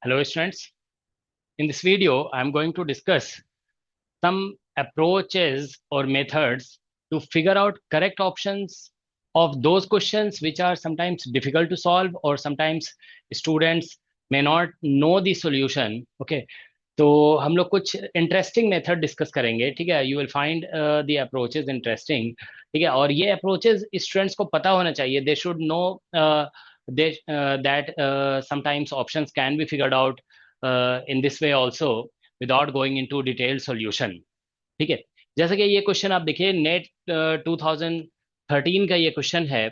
Hello students. In this video, I'm going to discuss some approaches or methods to figure out correct options of those questions which are sometimes difficult to solve or sometimes students may not know the solution. Okay. तो हम लोग कुछ interesting method discuss करेंगे, ठीक है। You will find the approaches interesting, ठीक है। और ये अप्रोचेज स्टूडेंट्स को पता होना चाहिए, they should know they that sometimes options can be figured out in this way also without going into detailed solution, ठीक है। जैसे कि ये क्वेश्चन आप देखिए, नेट 2013 का ये क्वेश्चन है।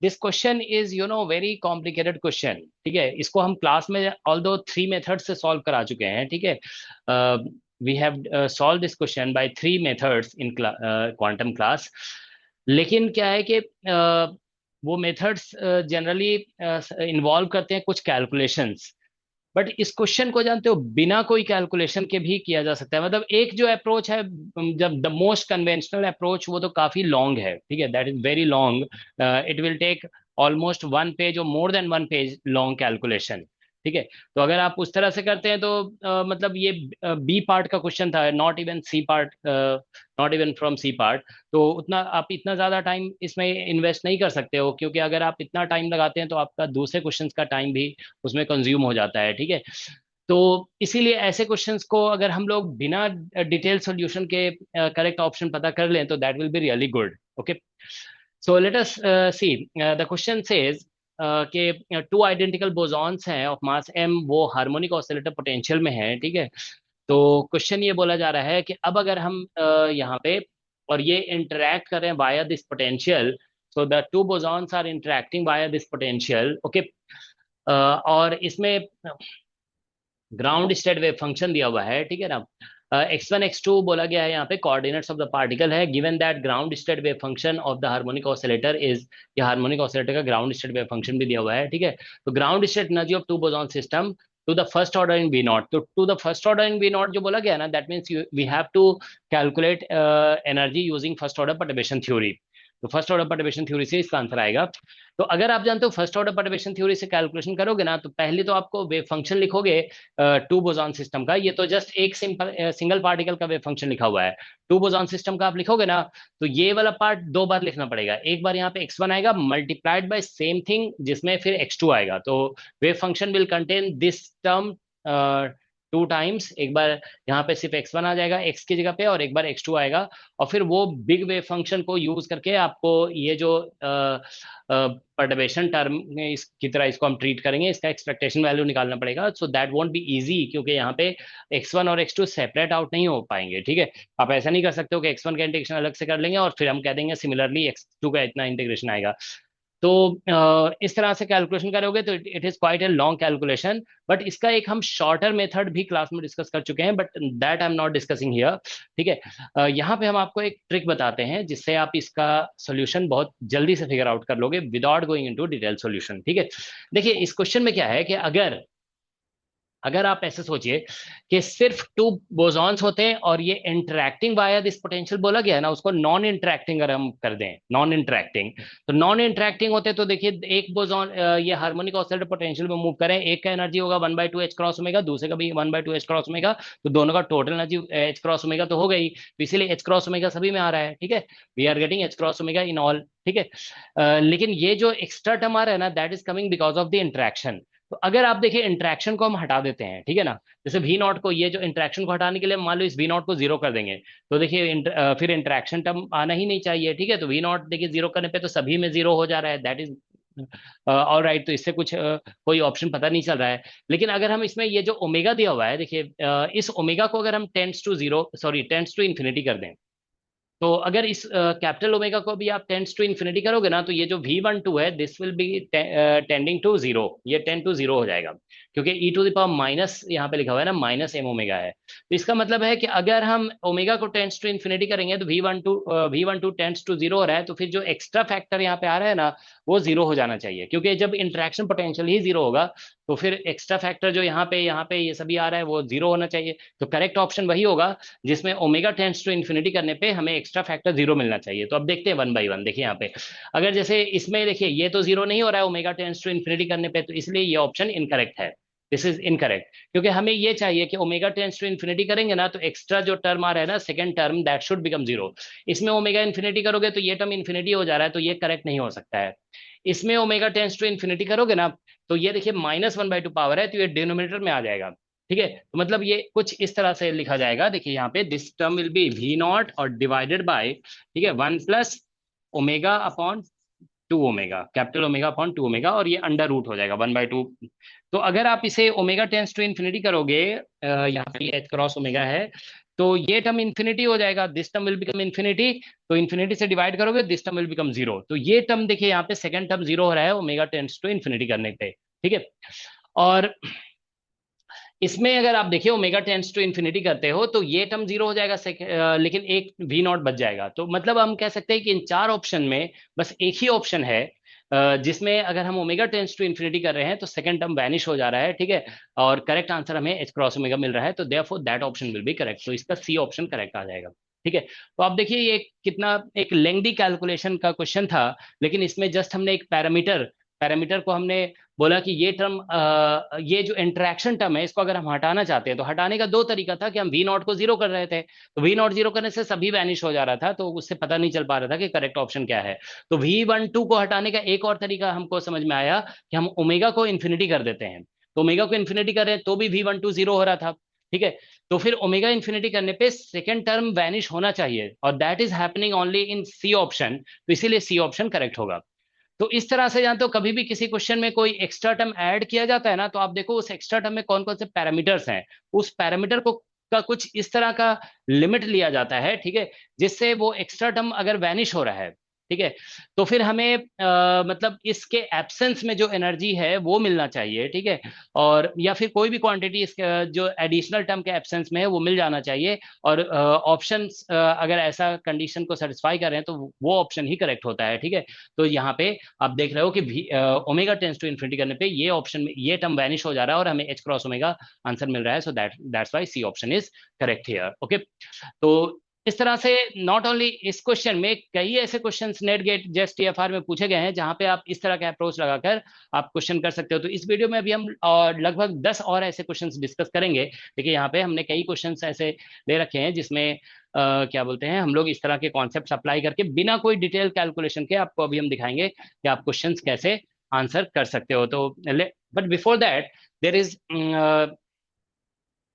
This question is very complicated question, ठीक है। इसको हम क्लास में ऑल दो 3 मेथड से सॉल्व करा चुके हैं, ठीक है। We have solve this question by 3 methods in quantum class. लेकिन क्या है कि वो मेथड्स जनरली इन्वॉल्व करते हैं कुछ कैलकुलेशंस, बट इस क्वेश्चन को जानते हो बिना कोई कैलकुलेशन के भी किया जा सकता है। मतलब एक जो अप्रोच है, जब द मोस्ट कन्वेंशनल अप्रोच, वो तो काफी लॉन्ग है, ठीक है। That is very long. It will take almost 1 page और more than 1 page long calculation, ठीक है। तो अगर आप उस तरह से करते हैं तो मतलब ये बी पार्ट का क्वेश्चन था, not even C part, not even from C part. तो उतना आप इतना ज्यादा टाइम इसमें इन्वेस्ट नहीं कर सकते हो, क्योंकि अगर आप इतना टाइम लगाते हैं तो आपका दूसरे क्वेश्चन का टाइम भी उसमें कंज्यूम हो जाता है, ठीक है। तो इसीलिए ऐसे क्वेश्चंस को अगर हम लोग बिना डिटेल सॉल्यूशन के करेक्ट ऑप्शन पता कर लें तो that will be really good. Okay, so let us see the question says कि टू आइडेंटिकल बोसॉन्स हैं ऑफ मास m, वो हार्मोनिक ऑसिलेटर पोटेंशियल में है, ठीक है। तो क्वेश्चन ये बोला जा रहा है कि अब अगर हम यहाँ पे और ये इंटरैक्ट करें via this potential, so the two bosons are interacting via this potential, okay. और इसमें ग्राउंड स्टेट वेव फंक्शन दिया हुआ है, ठीक है ना। x1 x2 बोला गया है, यहाँ पे कोऑर्डिनेट्स ऑफ द पार्टिकल है। Given that ground state wave function of the harmonic oscillator is, ये हार्मोनिक ऑसिलेटर का ग्राउंड स्टेट वेव फंक्शन भी दिया हुआ है, ठीक है। तो ground state energy of two boson system to the first order in V naught, तो to the first order in V naught जो बोला गया है ना, that means we have to calculate energy using first order perturbation theory. तो first order perturbation theory से इसका answer आएगा। तो अगर आप जानते हो फर्स्ट ऑर्डर परटर्बेशन थ्योरी से कैलकुलेशन करोगे ना, तो पहले तो आपको वेव फंक्शन लिखोगे टू बोसॉन सिस्टम का। ये तो जस्ट एक सिंगल पार्टिकल का वेव फंक्शन लिखा हुआ है। टू बोसॉन सिस्टम का आप लिखोगे ना, तो ये वाला पार्ट 2 बार लिखना पड़ेगा। एक बार यहाँ पे x1 आएगा मल्टीप्लाइड बाय सेम थिंग जिसमें फिर x2 आएगा, तो wave function will contain this term 2 times. एक बार यहाँ पे सिर्फ x1 आ जाएगा x की जगह पे, और एक बार x2 आएगा। और फिर वो बिग वेव फंक्शन को यूज करके आपको ये जो परटर्बेशन टर्म इसकी तरह इसको हम ट्रीट करेंगे, इसका एक्सपेक्टेशन वैल्यू निकालना पड़ेगा। So that won't be easy, क्योंकि यहाँ पे x1 और x2 सेपरेट आउट नहीं हो पाएंगे, ठीक है। आप ऐसा नहीं कर सकते हो कि x1 का इंटीग्रेशन अलग से कर लेंगे और फिर हम कह देंगे सिमिलरली x2 का इतना इंटीग्रेशन आएगा। तो इस तरह से कैलकुलेशन करोगे तो it is quite a long calculation. But इसका एक हम शॉर्टर मेथड भी क्लास में डिस्कस कर चुके हैं, but that I am not discussing here, ठीक है। यहाँ पे हम आपको एक ट्रिक बताते हैं जिससे आप इसका सोल्यूशन बहुत जल्दी से फिगर आउट कर लोगे without going into detail solution, ठीक है। देखिए इस क्वेश्चन में क्या है कि अगर अगर आप ऐसे सोचिए कि सिर्फ टू बोसॉन्स होते हैं और ये इंटरैक्टिंग वाया दिस पोटेंशियल बोला गया है ना, उसको नॉन इंटरैक्टिंग अगर हम कर दें, नॉन इंटरैक्टिंग, तो नॉन इंटरैक्टिंग होते तो देखिए एक बोसॉन ये हार्मोनिक ऑसिलेटर पोटेंशियल में मूव करें, एक का एनर्जी होगा 1/2 एच क्रॉस ओमेगा, दूसरे का भी 1/2 एच क्रॉस ओमेगा, तो दोनों का total energy H cross omega तो हो गई। तो इसीलिए एच क्रॉस ओमेगा सभी में आ रहा है, ठीक है। We are getting H cross omega in all, ठीक है। लेकिन ये जो एक्स्ट्रा टर्म आ रहा है ना, that is coming because of the interaction. तो अगर आप देखिए इंटरेक्शन को हम हटा देते हैं, ठीक है ना, जैसे वी नॉट को, ये जो इंटरेक्शन को हटाने के लिए मान लो इस वी नॉट को जीरो कर देंगे, तो देखिए फिर इंटरेक्शन टर्म आना ही नहीं चाहिए, ठीक है। तो वी नॉट देखिए जीरो करने पे तो सभी में जीरो हो जा रहा है, दैट इज ऑल राइट। तो इससे कुछ कोई ऑप्शन पता नहीं चल रहा है। लेकिन अगर हम इसमें ये जो ओमेगा दिया हुआ है, देखिए इस ओमेगा को अगर हम tends to zero, sorry tends to infinity कर दें, तो अगर इस कैपिटल ओमेगा को भी आप टेंड्स टू इन्फिनिटी करोगे ना, तो ये जो V12 है this will be tending to zero, ये टेंड टू जीरो हो जाएगा, क्योंकि E to the power minus यहाँ पे लिखा हुआ है ना, माइनस एम ओमेगा है। तो इसका मतलब है कि अगर हम ओमेगा को टेंड्स टू इन्फिनिटी करेंगे तो V12 टेंड्स टू जीरो हो रहा है, तो फिर जो एक्स्ट्रा फैक्टर यहाँ पे आ रहा है ना, वो जीरो हो जाना चाहिए, क्योंकि जब इंटरेक्शन पोटेंशियल ही जीरो होगा तो फिर एक्स्ट्रा फैक्टर जो यहाँ पे ये सभी आ रहा है वो जीरो होना चाहिए। तो करेक्ट ऑप्शन वही होगा जिसमें ओमेगा टेंड्स टू इन्फिनिटी करने पे हमें एक्स्ट्रा फैक्टर जीरो मिलना चाहिए। तो अब देखते हैं 1/1। देखिए यहाँ पे अगर जैसे इसमें देखिए ये तो जीरो नहीं हो रहा है ओमेगा टेंड्स टू इन्फिनिटी करने पे, तो इसलिए ये ऑप्शन इनकरेक्ट है, दिस इज इनकरेक्ट, क्योंकि हमें ये चाहिए कि ओमेगा टेंस टू इन्फिनिटी करेंगे ना, तो एक्स्ट्रा जो टर्म आ रहा है ना second term, that should become zero. इसमें ओमेगा इन्फिनिटी करोगे तो ये टर्म इन्फिनिटी हो जा रहा है, तो ये करेक्ट नहीं हो सकता है। इसमें ओमेगा टेंस टू इन्फिनिटी करोगे ना, तो ये देखिए -1/2 पावर है, तो ये डिनोमिनेटर में आ जाएगा। ठीक है, तो मतलब ये कुछ इस तरह से लिखा जाएगा, देखिए यहाँ पे this term will be V naught और डिवाइडेड बाय, ठीक है, 1 + omega upon 2 omega, capital omega upon 2 omega, और ये अंडर रूट हो जाएगा 1/2। तो अगर आप इसे ओमेगा टेंस टू इन्फिनिटी करोगे, यहाँ पे एच क्रॉस ओमेगा है, तो ये टर्म इन्फिनिटी हो जाएगा, this term will become infinity. तो इन्फिनिटी से डिवाइड करोगे, this term will become zero. तो ये टर्म देखिए यहाँ पे सेकंड टर्म जीरो हो रहा है ओमेगा टेंस टू इन्फिनिटी करने पे। ठीक है, और इसमें अगर आप देखिए ओमेगा टेंस टू इन्फिनिटी करते हो तो ये टर्म जीरो हो जाएगा, लेकिन एक वी नॉट बच जाएगा। तो मतलब हम कह सकते हैं कि इन चार ऑप्शन में बस एक ही ऑप्शन है जिसमें अगर हम ओमेगा टेंस टू इन्फिनिटी कर रहे हैं तो सेकंड टर्म वैनिश हो जा रहा है। ठीक है, और करेक्ट आंसर हमें एच क्रॉस ओमेगा मिल रहा है, तो therefore that option will be correct. तो इसका सी ऑप्शन करेक्ट आ जाएगा। ठीक है, तो आप देखिए ये कितना एक लेंदी कैलकुलेशन का क्वेश्चन था, लेकिन इसमें जस्ट हमने एक पैरामीटर पैरामीटर को हमने बोला कि ये टर्म, ये जो इंटरेक्शन टर्म है इसको अगर हम हटाना चाहते हैं, तो हटाने का दो तरीका था कि हम वी नॉट को जीरो कर रहे थे, तो वी नॉट जीरो करने से सभी वैनिश हो जा रहा था, तो उससे पता नहीं चल पा रहा था कि करेक्ट ऑप्शन क्या है। तो V12 को हटाने का एक और तरीका हमको समझ में आया कि हम ओमेगा को इन्फिनिटी कर देते हैं। तो ओमेगा को इन्फिनिटी कर रहे हैं तो भी V12 जीरो हो रहा था। ठीक है, तो फिर ओमेगा इन्फिनिटी करने पे सेकेंड टर्म वैनिश होना चाहिए, और that is happening only in C option, तो इसीलिए सी ऑप्शन करेक्ट होगा। तो इस तरह से जानते हो कभी भी किसी क्वेश्चन में कोई एक्स्ट्रा टर्म ऐड किया जाता है ना, तो आप देखो उस एक्स्ट्रा टर्म में कौन कौन से पैरामीटर्स हैं, उस पैरामीटर को का कुछ इस तरह का लिमिट लिया जाता है। ठीक है, जिससे वो एक्स्ट्रा टर्म अगर वैनिश हो रहा है, ठीक है, तो फिर हमें मतलब इसके एब्सेंस में जो एनर्जी है वो मिलना चाहिए। ठीक है, और या फिर कोई भी क्वांटिटी इसके जो एडिशनल टर्म के एब्सेंस में है वो मिल जाना चाहिए, और ऑप्शंस अगर ऐसा कंडीशन को सेटिस्फाई कर रहे हैं तो वो ऑप्शन ही करेक्ट होता है। ठीक है, तो यहाँ पे आप देख रहे हो कि ओमेगा टेंस टू इन्फिनिटी करने पे ये ऑप्शन में ये टर्म वैनिश हो जा रहा है और हमें एच क्रॉस ओमेगा आंसर मिल रहा है, so that's why C option is correct here. Okay, तो इस तरह से नॉट ओनली इस क्वेश्चन में कई ऐसे क्वेश्चंस नेट गेट जेस्ट टीएफआर में पूछे गए हैं जहां पे आप इस तरह का अप्रोच लगाकर आप क्वेश्चन कर सकते हो। तो इस वीडियो में अभी हम लगभग 10 और ऐसे क्वेश्चंस डिस्कस करेंगे। देखिए यहाँ पे हमने कई क्वेश्चंस ऐसे ले रखे हैं जिसमें क्या बोलते हैं, हम लोग इस तरह के कॉन्सेप्ट्स अप्लाई करके बिना कोई डिटेल कैलकुलेशन के आपको अभी हम दिखाएंगे कि आप क्वेश्चंस कैसे आंसर कर सकते हो। तो but before that there is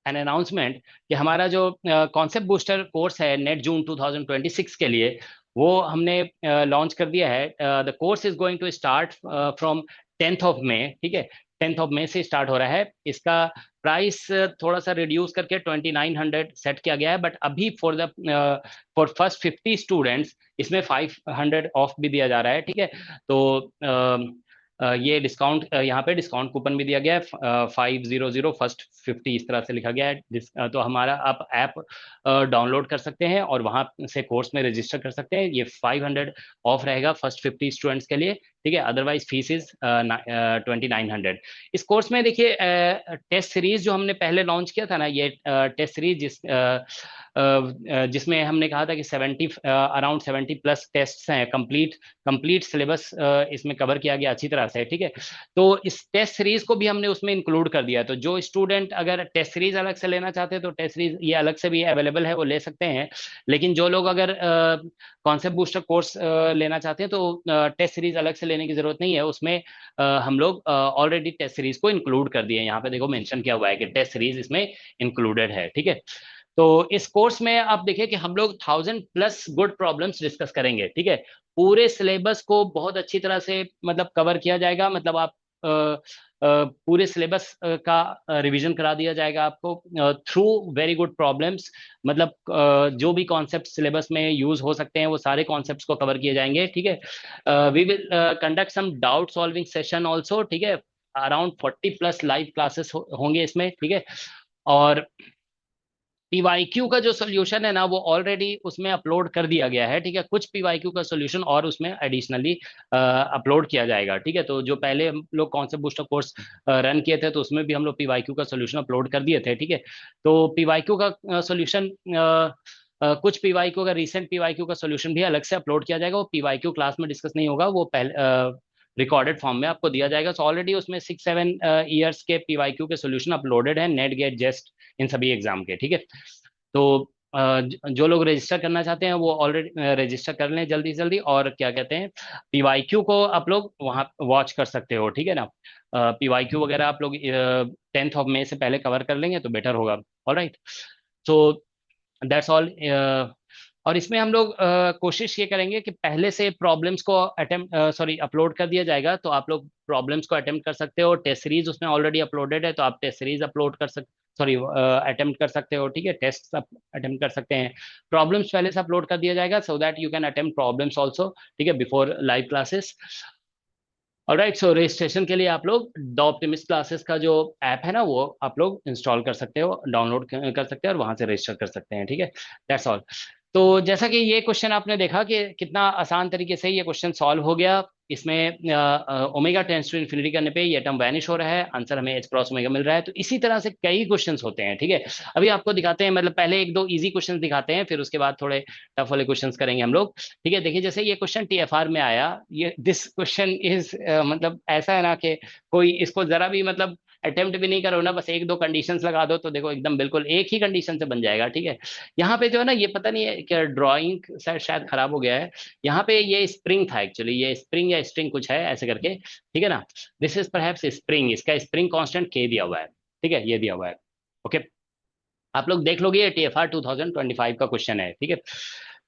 an announcement कि हमारा जो कॉन्सेप्ट बूस्टर कोर्स है नेट जून 2026 के लिए, वो हमने लॉन्च कर दिया है। The course is going to start from 10th of May। ठीक है, 10th of May से स्टार्ट हो रहा है। इसका प्राइस थोड़ा सा रिड्यूस करके 2900 सेट किया गया है, बट अभी फॉर फर्स्ट 50 स्टूडेंट्स इसमें 500 ऑफ भी दिया जा रहा है। ठीक है, तो ये डिस्काउंट, यहाँ पे डिस्काउंट कूपन भी दिया गया है 500 फर्स्ट 50, इस तरह से लिखा गया है। तो हमारा आप ऐप डाउनलोड कर सकते हैं और वहां से कोर्स में रजिस्टर कर सकते हैं। ये 500 ऑफ रहेगा फर्स्ट 50 स्टूडेंट्स के लिए। ठीक है, अदरवाइज फीस इज 2900। इस कोर्स में देखिए टेस्ट सीरीज जो हमने पहले लॉन्च किया था ना, ये टेस्ट सीरीज जिसमें हमने कहा था कि अराउंड 70+ टेस्ट हैं, कंप्लीट सिलेबस इसमें कवर किया गया अच्छी तरह से। ठीक है, तो इस टेस्ट सीरीज को भी हमने उसमें इंक्लूड कर दिया है। तो जो स्टूडेंट अगर टेस्ट सीरीज अलग से लेना चाहते हैं तो टेस्ट सीरीज ये अलग से भी अवेलेबल है, वो ले सकते हैं। लेकिन जो लोग अगर कॉन्सेप्ट बूस्टर कोर्स लेना चाहते हैं तो टेस्ट सीरीज अलग से लेने की जरूरत नहीं है। उसमें हम लोग ऑलरेडी टेस्ट सीरीज को इंक्लूड कर दिए हैं। यहाँ पे देखो मेंशन किया हुआ है कि टेस्ट सीरीज इसमें इंक्लूडेड है। ठीक है, तो इस कोर्स में आप देखिए कि हम लोग 1000+ गुड प्रॉब्लम्स डिस्कस करेंगे। ठीक है, पूरे सिलेबस को बहुत अच्छी तरह से मतलब कवर किया जाएगा। मतलब आप पूरे सिलेबस का रिवीजन करा दिया जाएगा आपको थ्रू वेरी गुड प्रॉब्लम्स। मतलब जो भी कॉन्सेप्ट सिलेबस में यूज हो सकते हैं वो सारे कॉन्सेप्ट्स को कवर किए जाएंगे। ठीक है, we will conduct some doubt solving session also. ठीक है, अराउंड 40+ लाइव क्लासेस होंगे इसमें। ठीक है, और पीवाईक्यू का जो सोल्यूशन है ना वो ऑलरेडी उसमें अपलोड कर दिया गया है। ठीक है, कुछ पीवाईक्यू का सोल्यूशन और उसमें एडिशनली अपलोड किया जाएगा। ठीक है, तो जो पहले हम लोग कॉन्सेप्ट बूस्टर कोर्स रन किए थे तो उसमें भी हम लोग पीवाईक्यू का सोल्यूशन अपलोड कर दिए थे। ठीक है, तो पीवाईक्यू का सोल्यूशन कुछ पीवाईक्यू का रिसेंट पीवाईक्यू का सोल्यूशन भी अलग से अपलोड किया जाएगा। वो पीवाईक्यू क्लास में डिस्कस नहीं होगा, वो पहले रिकॉर्डेड फॉर्म में आपको दिया जाएगा। सो ऑलरेडी उसमें 6-7 ईयर्स के पीवाईक्यू के सोल्यूशन अपलोडेड है नेट गेट जेस्ट इन सभी एग्जाम के, ठीक है। तो जो लोग रजिस्टर करना चाहते हैं वो ऑलरेडी रजिस्टर कर लें जल्दी से जल्दी, और क्या कहते हैं, पीवाईक्यू को आप लोग वहाँ वॉच कर सकते हो, ठीक है ना। पीवाईक्यू वगैरह आप लोग 10 मई से पहले कवर कर लेंगे तो बेटर होगा। All right, so that's all. और इसमें हम लोग कोशिश ये करेंगे कि पहले से प्रॉब्लम्स को अटेम्प्ट सॉरी अपलोड कर दिया जाएगा, तो आप लोग प्रॉब्लम्स को अटेम्प्ट कर सकते हो। टेस्ट सीरीज उसमें ऑलरेडी अपलोडेड है, तो आप टेस्ट सीरीज अपलोड कर सकते, सॉरी अटेम्प्ट कर सकते हो, ठीक है। टेस्ट अटेम्प्ट कर सकते हैं। प्रॉब्लम्स पहले से अपलोड कर दिया जाएगा so that you can attempt problems also, ठीक है, बिफोर लाइव क्लासेस। ऑलराइट, सो रजिस्ट्रेशन के लिए आप लोग द ऑप्टिमिस्ट क्लासेस का जो ऐप है ना, वो आप लोग इंस्टॉल कर सकते हो, डाउनलोड कर सकते हैं और वहां से रजिस्टर कर सकते हैं, ठीक है। That's all. तो जैसा कि ये क्वेश्चन आपने देखा कि कितना आसान तरीके से ये क्वेश्चन सॉल्व हो गया। इसमें ओमेगा टेंस टू इन्फिनिटी करने पे ये टर्म वैनिश हो रहा है, आंसर हमें एच क्रॉस ओमेगा मिल रहा है। तो इसी तरह से कई क्वेश्चंस होते हैं, ठीक है। अभी आपको दिखाते हैं, मतलब पहले एक दो इजी क्वेश्चंस दिखाते हैं, फिर उसके बाद थोड़े टफ वाले क्वेश्चंस करेंगे हम लोग, ठीक है। देखिए जैसे ये क्वेश्चन टीएफआर में आया, ये दिस क्वेश्चन इज मतलब ऐसा है ना कि कोई इसको जरा भी मतलब अटेम्प्ट भी नहीं करो ना, बस एक दो कंडीशंस लगा दो तो देखो एकदम बिल्कुल एक ही कंडीशन से बन जाएगा, ठीक है। यहाँ पे जो है ना, ये पता नहीं है क्या ड्राइंग शायद खराब हो गया है। यहाँ पे ये स्प्रिंग था एक्चुअली, ये स्प्रिंग या स्ट्रिंग कुछ है ऐसे करके, ठीक है ना। दिस इज परहैप्स स्प्रिंग, इसका स्प्रिंग कांस्टेंट के दिया हुआ है, ठीक है, ये दिया हुआ है। ओके, आप लोग देख लोगे, ये टीएफआर 2025 का क्वेश्चन है, ठीक है।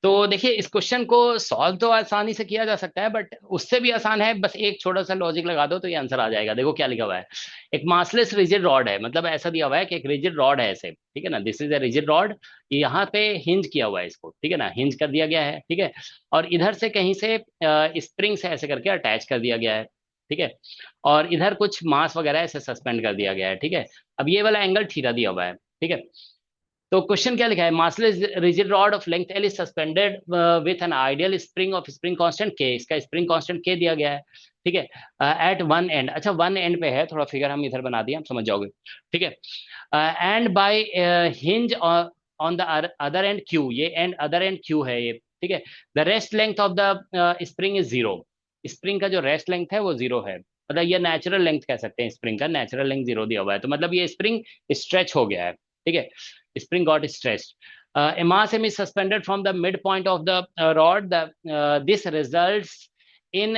तो देखिए इस क्वेश्चन को सॉल्व तो आसानी से किया जा सकता है, बट उससे भी आसान है, बस एक छोटा सा लॉजिक लगा दो तो ये आंसर आ जाएगा। देखो क्या लिखा हुआ है, एक मासलेस रिजिड रॉड है, मतलब ऐसा दिया हुआ है कि एक रिजिड रॉड है ऐसे, ठीक है ना, this is a rigid rod. यहाँ पे हिंज किया हुआ है इसको, ठीक है ना, हिंज कर दिया गया है, ठीक है। और इधर से कहीं से स्प्रिंग से ऐसे करके अटैच कर दिया गया है, ठीक है। और इधर कुछ मास वगैरह ऐसे सस्पेंड कर दिया गया है, ठीक है। अब ये वाला एंगल थीटा दिया हुआ है, ठीक है। तो क्वेश्चन क्या लिखा है, massless rigid rod of length L is suspended with an ideal spring of spring constant के, इसका स्प्रिंग कांस्टेंट के दिया गया है, ठीक है। एट वन एंड, अच्छा वन एंड पे है, थोड़ा फिगर हम इधर बना दिए, आप समझ जाओगे, ठीक है। And by hinge on the other end Q, ये एंड अदर एंड क्यू है ये, ठीक है। The rest length of the spring is zero, spring का जो रेस्ट लेंथ है वो जीरो है, मतलब ये नेचुरल लेंथ कह सकते हैं, स्प्रिंग का नेचुरल लेंथ जीरो दिया हुआ है, तो मतलब ये स्प्रिंग स्ट्रेच हो गया है, ठीक है। Spring got stretched. A mass M is suspended from the midpoint of the rod. This results in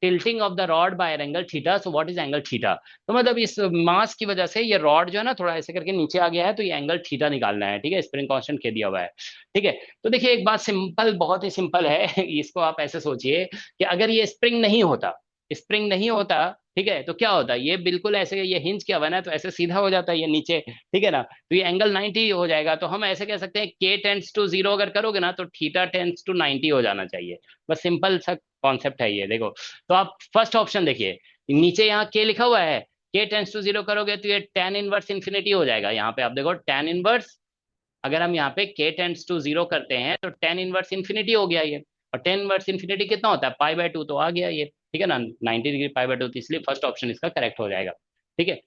tilting of the rod by an angle theta. So what is angle theta? तो मतलब इस मास की वजह से ये रॉड जो है ना थोड़ा ऐसे करके नीचे आ गया है, तो ये एंगल थीटा निकालना है, ठीक है। स्प्रिंग कांस्टेंट के दिया हुआ है, ठीक है। तो देखिए एक बात सिंपल, बहुत ही सिंपल है इसको आप ऐसे सोचिए कि अगर ये स्प्रिंग नहीं होता, स्प्रिंग नहीं होता, ठीक है, तो क्या होता है, ये बिल्कुल ऐसे, ये हिंज किया हुआ है ना, तो ऐसे सीधा हो जाता है ये नीचे, ठीक है ना। तो ये एंगल 90 हो जाएगा, तो हम ऐसे कह सकते हैं के टेंड्स टू जीरो अगर करोगे ना तो थीटा टेंड्स टू 90 हो जाना चाहिए। बस सिंपल सा कॉन्सेप्ट है ये, देखो। तो आप फर्स्ट ऑप्शन देखिए, नीचे यहाँ के लिखा हुआ है, के टेंड्स टू जीरो करोगे तो ये tan इनवर्स इन्फिनिटी हो जाएगा। यहाँ पे आप देखो tan इनवर्स, अगर हम यहाँ पे के टेंड्स टू जीरो करते हैं तो tan इनवर्स इन्फिनिटी हो गया ये, और tan इनवर्स इन्फिनिटी कितना होता है, पाई/2, तो आ गया ये, ठीक है ना, 90 डिग्री पाई/2, तो इसलिए फर्स्ट ऑप्शन इसका करेक्ट हो जाएगा, ठीक है।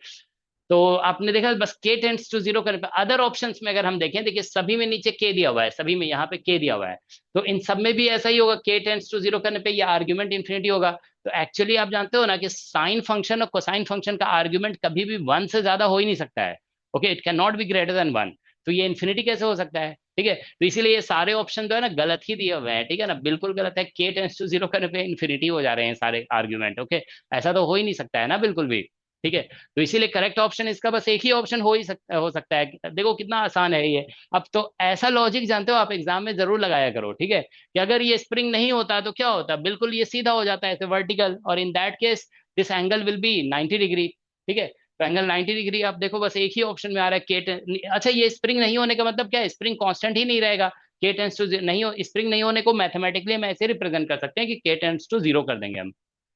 तो आपने देखा बस के टेंड्स टू जीरो करने पे, अदर ऑप्शंस में अगर हम देखें, देखिए सभी में नीचे के दिया हुआ है, सभी में यहाँ पे के दिया हुआ है, तो इन सब में भी ऐसा ही होगा, के टेंड्स टू जीरो करने पे ये आर्ग्यूमेंट इन्फिनिटी होगा। तो एक्चुअली आप जानते हो ना कि साइन फंक्शन और कोसाइन फंक्शन का आर्ग्यूमेंट कभी भी वन से ज्यादा हो ही नहीं सकता है, okay, it can not be greater then one. तो ये इन्फिनिटी कैसे हो सकता है, ठीक है। तो इसीलिए ये सारे ऑप्शन जो है ना गलत ही दिए हुए हैं, ठीक है ना, बिल्कुल गलत है, के टेंड्स टू जीरो करने पे इन्फिनिटी हो जा रहे हैं सारे आर्ग्यूमेंट, ओके। ऐसा तो हो ही नहीं सकता है ना बिल्कुल भी, ठीक है। तो इसीलिए करेक्ट ऑप्शन इसका बस एक ही ऑप्शन हो सकता है। देखो कितना आसान है ये। अब तो ऐसा लॉजिक जानते हो आप एग्जाम में जरूर लगाया करो, ठीक है, कि अगर ये स्प्रिंग नहीं होता तो क्या होता, बिल्कुल ये सीधा हो जाता है ऐसे वर्टिकल, और in that case this angle will be 90 degree, ठीक है। तो एंगल 90 डिग्री आप देखो बस एक ही ऑप्शन में आ रहा है के, अच्छा ये स्प्रिंग नहीं होने का मतलब क्या है, स्प्रिंग कांस्टेंट ही नहीं रहेगा, के टेंस टू नहीं हो, स्प्रिंग नहीं होने को मैथमेटिकली हम ऐसे रिप्रेजेंट कर सकते हैं कि के टेंस टू जीरो कर देंगे हम,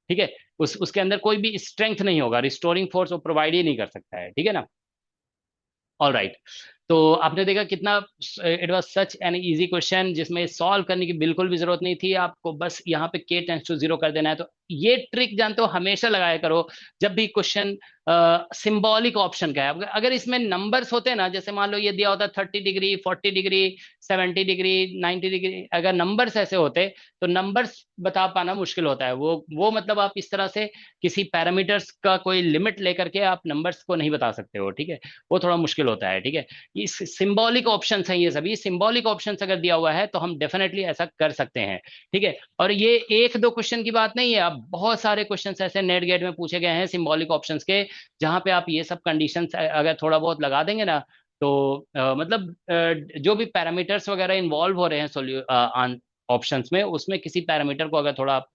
ठीक है। उसके अंदर कोई भी स्ट्रेंथ नहीं होगा, रिस्टोरिंग फोर्स वो प्रोवाइड ही नहीं कर सकता है, ठीक है ना। ऑल राइट, तो आपने देखा कितना it was such an easy question, जिसमें सॉल्व करने की बिल्कुल भी जरूरत नहीं थी, आपको बस यहाँ पे k टेंस टू जीरो कर देना है। तो ये ट्रिक जानते हो हमेशा लगाया करो जब भी क्वेश्चन सिंबॉलिक ऑप्शन का है। अगर इसमें नंबर्स होते ना, जैसे मान लो ये दिया होता 30 डिग्री, 40 डिग्री, 70 डिग्री, 90 डिग्री, अगर नंबर्स ऐसे होते तो नंबर्स बता पाना मुश्किल होता है। वो मतलब आप इस तरह से किसी पैरामीटर्स का कोई लिमिट लेकर के आप नंबर्स को नहीं बता सकते हो, ठीक है, वो थोड़ा मुश्किल होता है, ठीक है। ये सिंबॉलिक ऑप्शंस हैं, ये सभी सिंबॉलिक ऑप्शंस अगर दिया हुआ है तो हम डेफिनेटली ऐसा कर सकते हैं, ठीक है। और ये एक दो क्वेश्चन की बात नहीं है, अब बहुत सारे क्वेश्चंस ऐसे नेट गेट में पूछे गए हैं सिंबॉलिक ऑप्शंस के, जहां पे आप ये सब कंडीशंस अगर थोड़ा बहुत लगा देंगे ना, तो मतलब जो भी पैरामीटर्स वगैरह इन्वॉल्व हो रहे हैं ऑप्शंस में, उसमें किसी पैरामीटर को अगर थोड़ा आप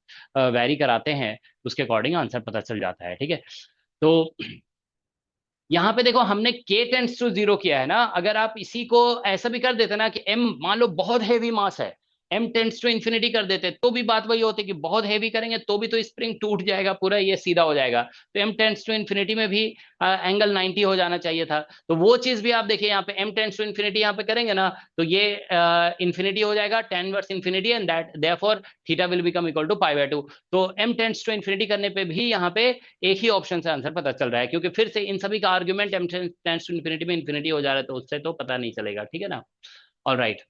वेरी कराते हैं, उसके अकॉर्डिंग आंसर पता चल जाता है, ठीक है। तो यहाँ पे देखो हमने k टेंड्स टू जीरो किया है ना, अगर आप इसी को ऐसा भी कर देते ना कि m मान लो बहुत हैवी मास है, m टेंड्स टू इन्फिनिटी कर देते, तो भी बात वही होती कि बहुत हैवी करेंगे तो भी तो स्प्रिंग टूट जाएगा पूरा, ये सीधा हो जाएगा। तो m टेंड्स टू इन्फिनिटी में भी एंगल 90 हो जाना चाहिए था। तो वो चीज भी आप देखिए, यहाँ पे m टेंड्स टू इन्फिनिटी यहाँ पे करेंगे ना, तो ये इन्फिनिटी हो जाएगा, tan inverse infinity, and that therefore theta will become equal to π/2। तो m टेंड्स टू इन्फिनिटी करने पे भी यहाँ पे एक ही ऑप्शन से आंसर पता चल रहा है, क्योंकि फिर से इन सभी का argument m tends to infinity में इन्फिनिटी हो जा रहा है, तो उससे तो पता नहीं चलेगा, ठीक है ना। All right.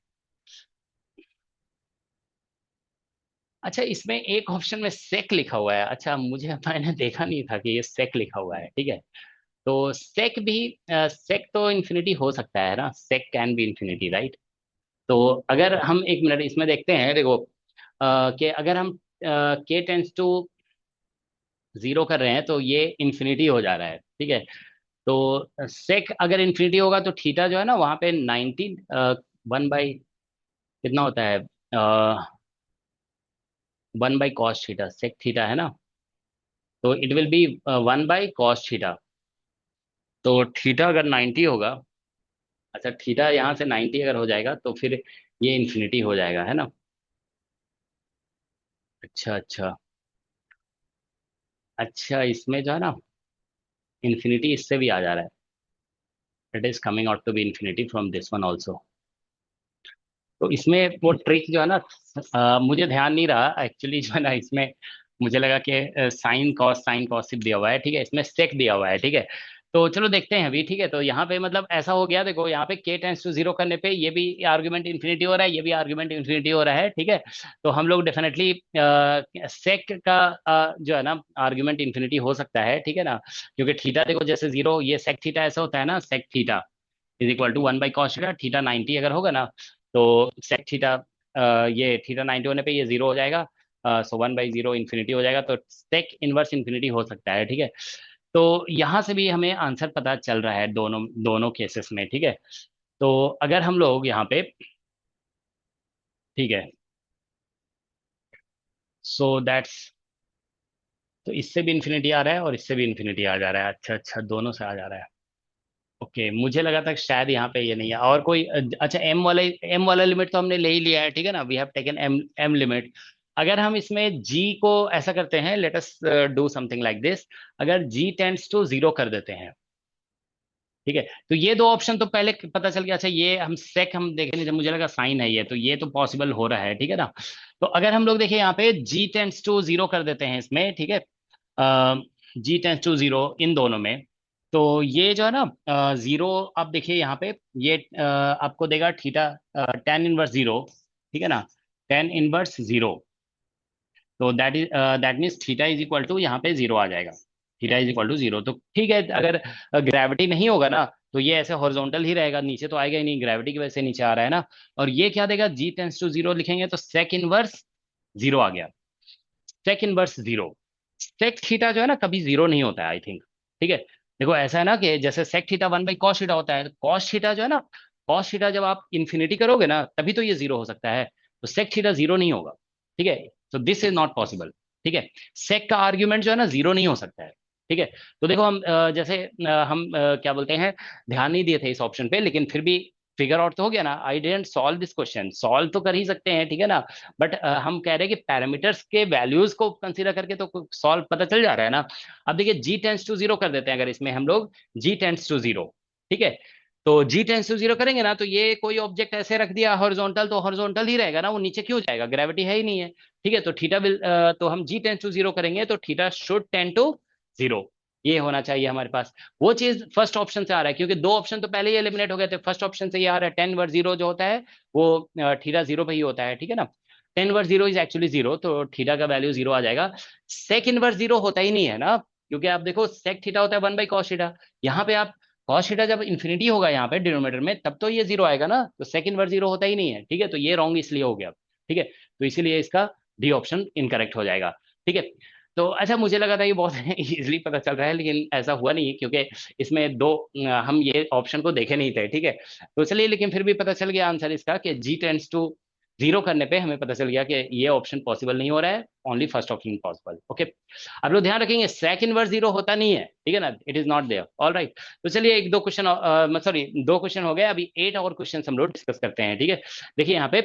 अच्छा, इसमें एक ऑप्शन में सेक लिखा हुआ है, अच्छा मुझे मैंने देखा नहीं था कि ये सेक लिखा हुआ है, ठीक है। तो सेक भी सेक तो इन्फिनिटी हो सकता है ना, सेक कैन बी इन्फिनिटी, राइट। तो अगर हम एक मिनट इसमें देखते हैं, देखो कि अगर हम के टेंस टू जीरो कर रहे हैं तो ये इन्फिनिटी हो जा रहा है, ठीक है। तो सेक अगर इन्फिनिटी होगा तो थीटा जो है ना वहां पे 90 वन बाई कितना होता है, 1/cos थीटा, सेक थीटा है ना, तो it will be 1/cos theta. तो थीटा अगर 90 होगा, अच्छा थीटा यहाँ से 90 अगर हो जाएगा तो फिर ये इन्फिनिटी हो जाएगा, है ना। अच्छा अच्छा। अच्छा, इसमें जो है ना इन्फिनिटी इससे भी आ जा रहा है, it is coming out to be infinity from this one also. तो इसमें वो ट्रिक जो है ना, मुझे ध्यान नहीं रहा एक्चुअली जो है ना इसमें, मुझे लगा कि साइन कॉस सिर्फ दिया हुआ है, ठीक है, इसमें सेक दिया हुआ है, ठीक है। तो चलो देखते हैं अभी, ठीक है। तो यहाँ पे मतलब ऐसा हो गया, देखो यहाँ पे k टेंस टू जीरो करने पे ये भी आर्गुमेंट इन्फिनिटी हो रहा है, ये भी आर्गुमेंट इन्फिनिटी हो रहा है, ठीक है। तो हम लोग डेफिनेटली सेक का जो है ना आर्गुमेंट इन्फिनिटी हो सकता है, ठीक है ना, क्योंकि थीटा देखो जैसे जीरो, ये सेक थीटा ऐसा होता है ना, sec theta is equal to 1/cos theta, theta 90 अगर होगा ना, तो सेक थीटा ये थीटा 90 होने पे ये जीरो हो जाएगा, सो 1/0 इन्फिनिटी हो जाएगा, तो सेक इनवर्स इन्फिनिटी हो सकता है, ठीक है। तो यहाँ से भी हमें आंसर पता चल रहा है दोनों दोनों केसेस में, ठीक है। तो अगर हम लोग यहाँ पे, ठीक है, सो दैट्स, तो इससे भी इन्फिनिटी आ रहा है और इससे भी इन्फिनिटी आ जा रहा है, अच्छा अच्छा दोनों से आ जा रहा है। ओके, मुझे लगा था कि शायद यहाँ पे ये नहीं है और कोई अच्छा एम वाला लिमिट तो हमने ले ही लिया है, ठीक है ना, we have taken M M limit. अगर हम इसमें जी को ऐसा करते हैं, let us do something like this, अगर जी टेंड्स टू जीरो कर देते हैं, ठीक है, तो ये दो ऑप्शन तो पहले पता चल गया। अच्छा, ये हम सेक हम देखे नहीं, जब मुझे लगा साइन है ये, तो ये तो पॉसिबल हो रहा है, ठीक है ना। तो अगर हम लोग देखें यहाँ पे जी टेंड्स टू जीरो कर देते हैं इसमें, ठीक है, जी टेंस टू जीरो इन दोनों में, तो ये जो है ना जीरो, आप देखिए यहाँ पे ये आपको देगा थीटा tan इनवर्स जीरो, ठीक है ना, tan इनवर्स जीरो। तो that means theta is equal to यहाँ पे जीरो आ जाएगा, theta is equal to zero. तो ठीक है, अगर ग्रेविटी नहीं होगा ना तो ये ऐसे हॉरिजॉन्टल ही रहेगा, नीचे तो आएगा ही नहीं, ग्रेविटी की वजह से नीचे आ रहा है ना। और ये क्या देगा, जी टेंस टू जीरो लिखेंगे तो सेक इनवर्स जीरो आ गया, sec inverse zero. Sec theta जो है ना कभी जीरो नहीं होता है, आई थिंक, ठीक है। देखो ऐसा है ना कि जैसे सेक थीटा 1/cos थीटा होता है, तो कॉस थीटा जो है ना, कॉस थीटा जब आप इन्फिनिटी करोगे ना तभी तो ये जीरो हो सकता है, तो सेक थीटा जीरो नहीं होगा, ठीक है। तो दिस इज नॉट पॉसिबल, ठीक है। सेक का आर्ग्यूमेंट जो है ना जीरो नहीं हो सकता है, ठीक है। तो देखो हम जैसे हम क्या बोलते हैं, ध्यान नहीं दिए थे इस ऑप्शन पे, लेकिन फिर भी फिगर आउट तो हो गया ना, I didn't solve this question, solve तो कर ही सकते हैं, ठीक है ना। बट हम कह रहे हैं कि पैरामीटर्स के वैल्यूज को कंसीडर करके तो सॉल्व पता चल जा रहा है ना। अब देखिए जी टेंस टू जीरो कर देते हैं अगर इसमें हम लोग, जी टेंस टू जीरो, ठीक है। तो जी टेंस टू जीरो करेंगे ना, तो ये कोई ऑब्जेक्ट ऐसे रख दिया हॉरिजॉन्टल, तो हॉरिजॉन्टल ही रहेगा ना, वो नीचे क्यों जाएगा, ग्रेविटी है ही नहीं है। ठीक है, तो थीटा विल, तो हम जी टेंस टू जीरो करेंगे तो theta should tend to zero, ये होना चाहिए हमारे पास। वो चीज फर्स्ट ऑप्शन से आ रहा है, क्योंकि दो ऑप्शन तो पहले ही एलिमिनेट हो गए थे, फर्स्ट ऑप्शन से ये आ रहा है टेन वर्स जीरो जो होता है वो थीटा जीरो पे ही होता है, ठीक है ना। Tan inverse zero is actually zero, तो थीटा का वैल्यू जीरो आ जाएगा। सेक इनवर्स जीरो होता ही नहीं है ना, क्योंकि आप देखो सेक थीटा होता है वन बाई कॉस थीटा। यहाँ पे आप कॉस थीटा जब इन्फिनिटी होगा यहाँ पे डिनोमिनेटर में, तब तो ये जीरो आएगा ना, तो सेकंड वर्ड जीरो होता ही नहीं है, ठीक है, तो ये रॉन्ग इसलिए हो गया। ठीक है, तो इसीलिए इसका डी ऑप्शन इनकरेक्ट हो जाएगा। ठीक है, तो अच्छा, मुझे लगा था ये बहुत इजीली पता चल रहा है, लेकिन ऐसा हुआ नहीं, क्योंकि इसमें दो हम ये ऑप्शन को देखे नहीं थे। ठीक है, तो चलिए, लेकिन फिर भी पता चल गया आंसर इसका कि जी टेंड्स टू जीरो करने पे हमें पता चल गया कि ये ऑप्शन पॉसिबल नहीं हो रहा है, only first option possible. Okay, आप लोग ध्यान रखेंगे सेक इनवर्स जीरो होता नहीं है, ठीक है ना, it is not there. All right, तो चलिए एक दो क्वेश्चन, सॉरी दो क्वेश्चन हो गए, अभी 8 और क्वेश्चन हम लोग डिस्कस करते हैं। ठीक है, देखिए यहाँ पे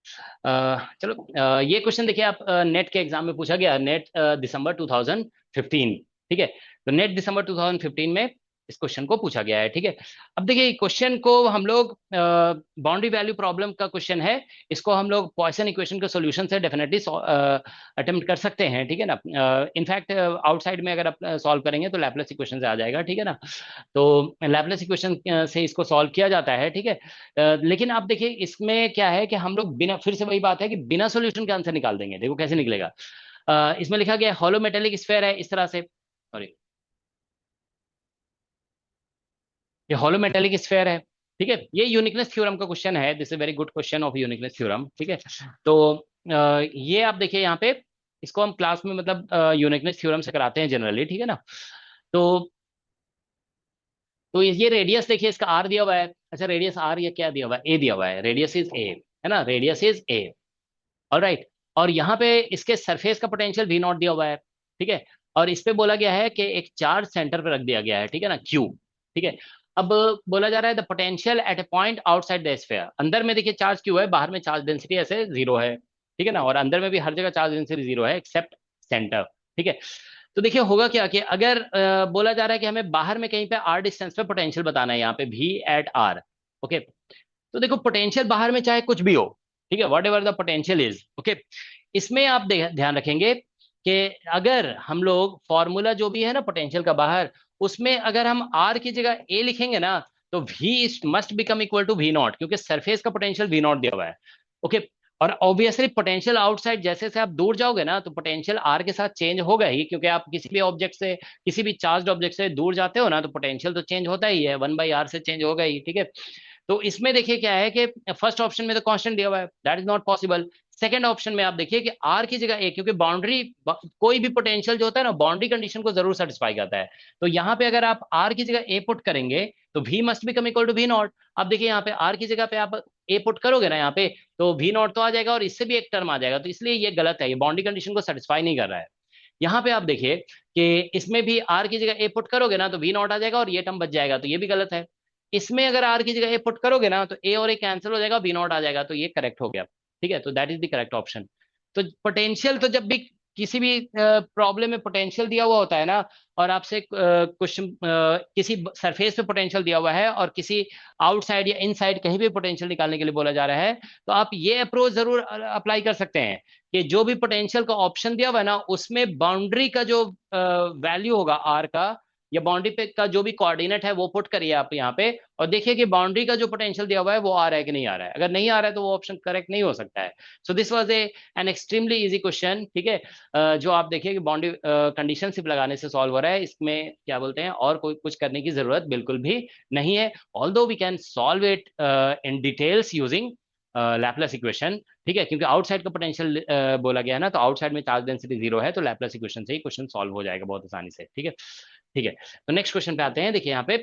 चलो, ये क्वेश्चन देखिए, आप नेट के एग्जाम में पूछा गया, नेट दिसंबर 2015। ठीक है, तो नेट दिसंबर 2015 में इस क्वेश्चन को पूछा गया है। ठीक है, अब देखिए क्वेश्चन को हम लोग, बाउंड्री वैल्यू प्रॉब्लम का क्वेश्चन है, इसको हम लोग पॉइसन इक्वेशन के सॉल्यूशन से डेफिनेटली अटेम्प्ट कर सकते हैं। ठीक है ना, इनफैक्ट आउटसाइड में अगर आप सॉल्व करेंगे तो लैपलेस इक्वेशन से आ जाएगा। ठीक है ना, तो लैपलेस इक्वेशन से इसको सॉल्व किया जाता है। ठीक है, लेकिन आप देखिए इसमें क्या है कि हम लोग बिना, फिर से वही बात है कि बिना सॉल्यूशन के आंसर निकाल देंगे। देखो कैसे निकलेगा, इसमें लिखा गया हॉलो मेटेलिक स्फेयर है इस तरह से, सॉरी, ये हॉलो मेटेलिक स्फेयर है। ठीक है, ये यूनिकनेस थ्योरम का क्वेश्चन है, this is very good question of uniqueness theorem. ठीक है, तो ये आप देखिए यहाँ पे, इसको हम क्लास में मतलब यूनिकनेस थ्योरम से कराते हैं जनरली। ठीक है ना, तो ये रेडियस देखिए, इसका आर दिया हुआ है। अच्छा, रेडियस आर, ये क्या दिया हुआ है, ए दिया हुआ है, रेडियस इज ए, है ना, radius is a. All right, और यहाँ पे इसके सरफेस का पोटेंशियल वी नॉट दिया हुआ है। ठीक है, और इस पे बोला गया है कि एक चार्ज सेंटर पे रख दिया गया है, ठीक है ना, क्यू। ठीक है, अब बोला जा रहा है the potential at A point outside the sphere, अंदर में देखिए चार्ज क्यू है, बाहर में चार्ज डेंसिटी ऐसे जीरो है। ठीक है ना, और अंदर में भी हर जगह चार्ज डेंसिटी जीरो है एक्सेप्ट सेंटर। ठीक है, तो देखिए होगा क्या कि अगर बोला जा रहा है कि हमें बाहर में कहीं पे आर डिस्टेंस पे पोटेंशियल बताना है, यहाँ पे भी एट आर। ओके, तो देखो पोटेंशियल बाहर में चाहे कुछ भी हो, ठीक है, what ever the potential is, okay, इसमें आप ध्यान रखेंगे कि अगर हम लोग फॉर्मूला जो भी है ना पोटेंशियल का बाहर, उसमें अगर हम आर की जगह ए लिखेंगे ना, तो we must become equal to V naught, क्योंकि सरफेस का पोटेंशियल वी नॉट दिया हुआ है। ओके, और ऑब्वियसली पोटेंशियल आउटसाइड जैसे जैसे आप दूर जाओगे ना, तो पोटेंशियल आर के साथ चेंज होगा ही, क्योंकि आप किसी भी ऑब्जेक्ट से, किसी भी चार्ज ऑब्जेक्ट से दूर जाते हो ना, तो पोटेंशियल तो चेंज होता ही है, वन बाई आर से चेंज होगा ही। ठीक है, तो इसमें देखिए क्या है कि फर्स्ट ऑप्शन में तो कांस्टेंट दिया हुआ है, that is not possible. Second option में आप देखिए कि आर की जगह ए, क्योंकि बाउंड्री, कोई भी पोटेंशियल जो होता है ना बाउंड्री कंडीशन को जरूर सेटिस्फाई करता है, तो यहाँ पे अगर आप आर की जगह ए पुट करेंगे, तो we must become equal to V naught. अब देखिए यहाँ पे आर की जगह पे आप ए पुट करोगे ना यहाँ पे, तो वी नॉट तो आ जाएगा और इससे भी एक टर्म आ जाएगा, तो इसलिए ये गलत है, ये बाउंड्री कंडीशन को सेटिस्फाई नहीं कर रहा है। यहाँ पे आप देखिए कि इसमें भी आर की जगह ए पुट करोगे ना, तो वी नॉट आ जाएगा और ये टर्म बच जाएगा, तो ये भी गलत है। इसमें अगर आर की जगह ए पुट करोगे ना, तो ए और ए कैंसिल हो जाएगा, वी नॉट आ जाएगा, तो ये करेक्ट हो गया। ठीक है, तो that is the correct option. तो पोटेंशियल तो जब भी किसी भी प्रॉब्लम में पोटेंशियल दिया हुआ होता है ना, और आपसे क्वेश्चन किसी सरफेस पे पोटेंशियल दिया हुआ है और किसी आउटसाइड या इनसाइड कहीं भी पोटेंशियल निकालने के लिए बोला जा रहा है, तो आप ये अप्रोच जरूर अप्लाई कर सकते हैं कि जो भी पोटेंशियल का ऑप्शन दिया हुआ है ना, उसमें बाउंड्री का जो वैल्यू होगा आर का, या बाउंड्री पे का जो भी कोऑर्डिनेट है वो पुट करिए आप यहाँ पे, और देखिए कि बाउंड्री का जो पोटेंशियल दिया हुआ है वो आ रहा है कि नहीं आ रहा है। अगर नहीं आ रहा है तो वो ऑप्शन करेक्ट नहीं हो सकता है। So this was A an extremely easy question. ठीक है, जो आप देखिए कि बाउंड्री कंडीशन सिर्फ लगाने से सॉल्व हो रहा है, इसमें क्या बोलते हैं और कोई कुछ करने की जरूरत बिल्कुल भी नहीं है, although we can solve it in details using Laplace equation. ठीक है, क्योंकि आउटसाइड का पोटेंशियल बोला गया है ना, तो आउटसाइड में चार्ज डेंसिटी जीरो है, तो लैपलेस इक्वेशन से ही क्वेश्चन सॉल्व हो जाएगा बहुत आसानी से। ठीक है, ठीक है, तो नेक्स्ट क्वेश्चन पे आते हैं। देखिए यहाँ पे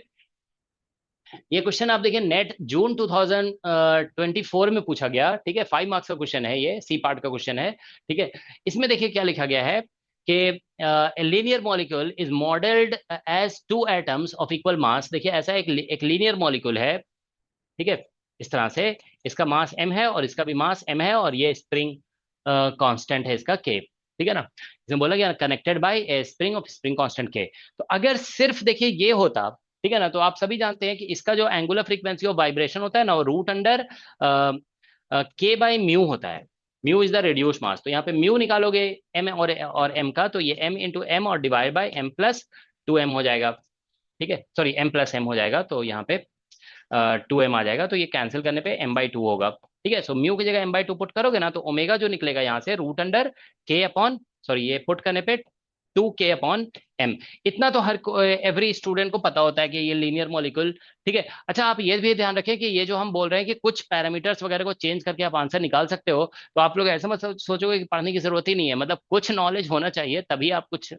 ये क्वेश्चन आप देखिए नेट जून 2024 में पूछा गया। ठीक है, 5 मार्क्स का क्वेश्चन है, ये सी पार्ट का क्वेश्चन है। ठीक है, इसमें देखिए क्या लिखा गया है कि A linear molecule is modelled as two atoms of equal mass. देखिए ऐसा एक लीनियर मॉलिक्यूल है, ठीक है, इस तरह से, इसका मास m है और इसका भी मास m है, और ये स्प्रिंग कांस्टेंट है इसका k। ठीक है ना, इसमें बोला गया connected by A spring of spring constant k। तो अगर सिर्फ देखिए ये होता, ठीक है ना। तो आप सभी जानते हैं कि इसका जो एंगुलर फ्रीक्वेंसी ऑफ वाइब्रेशन होता है ना, वो रूट अंडर के बाई म्यू होता है। Mu is the reduce mass. तो यहाँ पे म्यू निकालोगे एम और एम का, तो ये एम इंटू एम और divide by M plus two M हो जाएगा। ठीक है, सॉरी एम प्लस एम हो जाएगा, तो यहाँ पे टू एम आ जाएगा, तो ये कैंसिल करने पे एम बाई टू होगा। ठीक है, सो म्यू की जगह एम बाई टू पुट करोगे ना, तो ओमेगा जो निकलेगा यहाँ से रूट अंडर के अपॉन, सॉरी ये पुट करने पे टू के अपॉन एम। इतना तो हर एवरी स्टूडेंट को पता होता है कि ये लीनियर मॉलिक्यूल। ठीक है, अच्छा आप ये भी ध्यान रखें कि ये जो हम बोल रहे हैं कि कुछ पैरामीटर्स वगैरह को चेंज करके आप आंसर निकाल सकते हो, तो आप लोग ऐसा मत सोचोगे कि पढ़ने की जरूरत ही नहीं है। मतलब कुछ नॉलेज होना चाहिए, तभी आप कुछ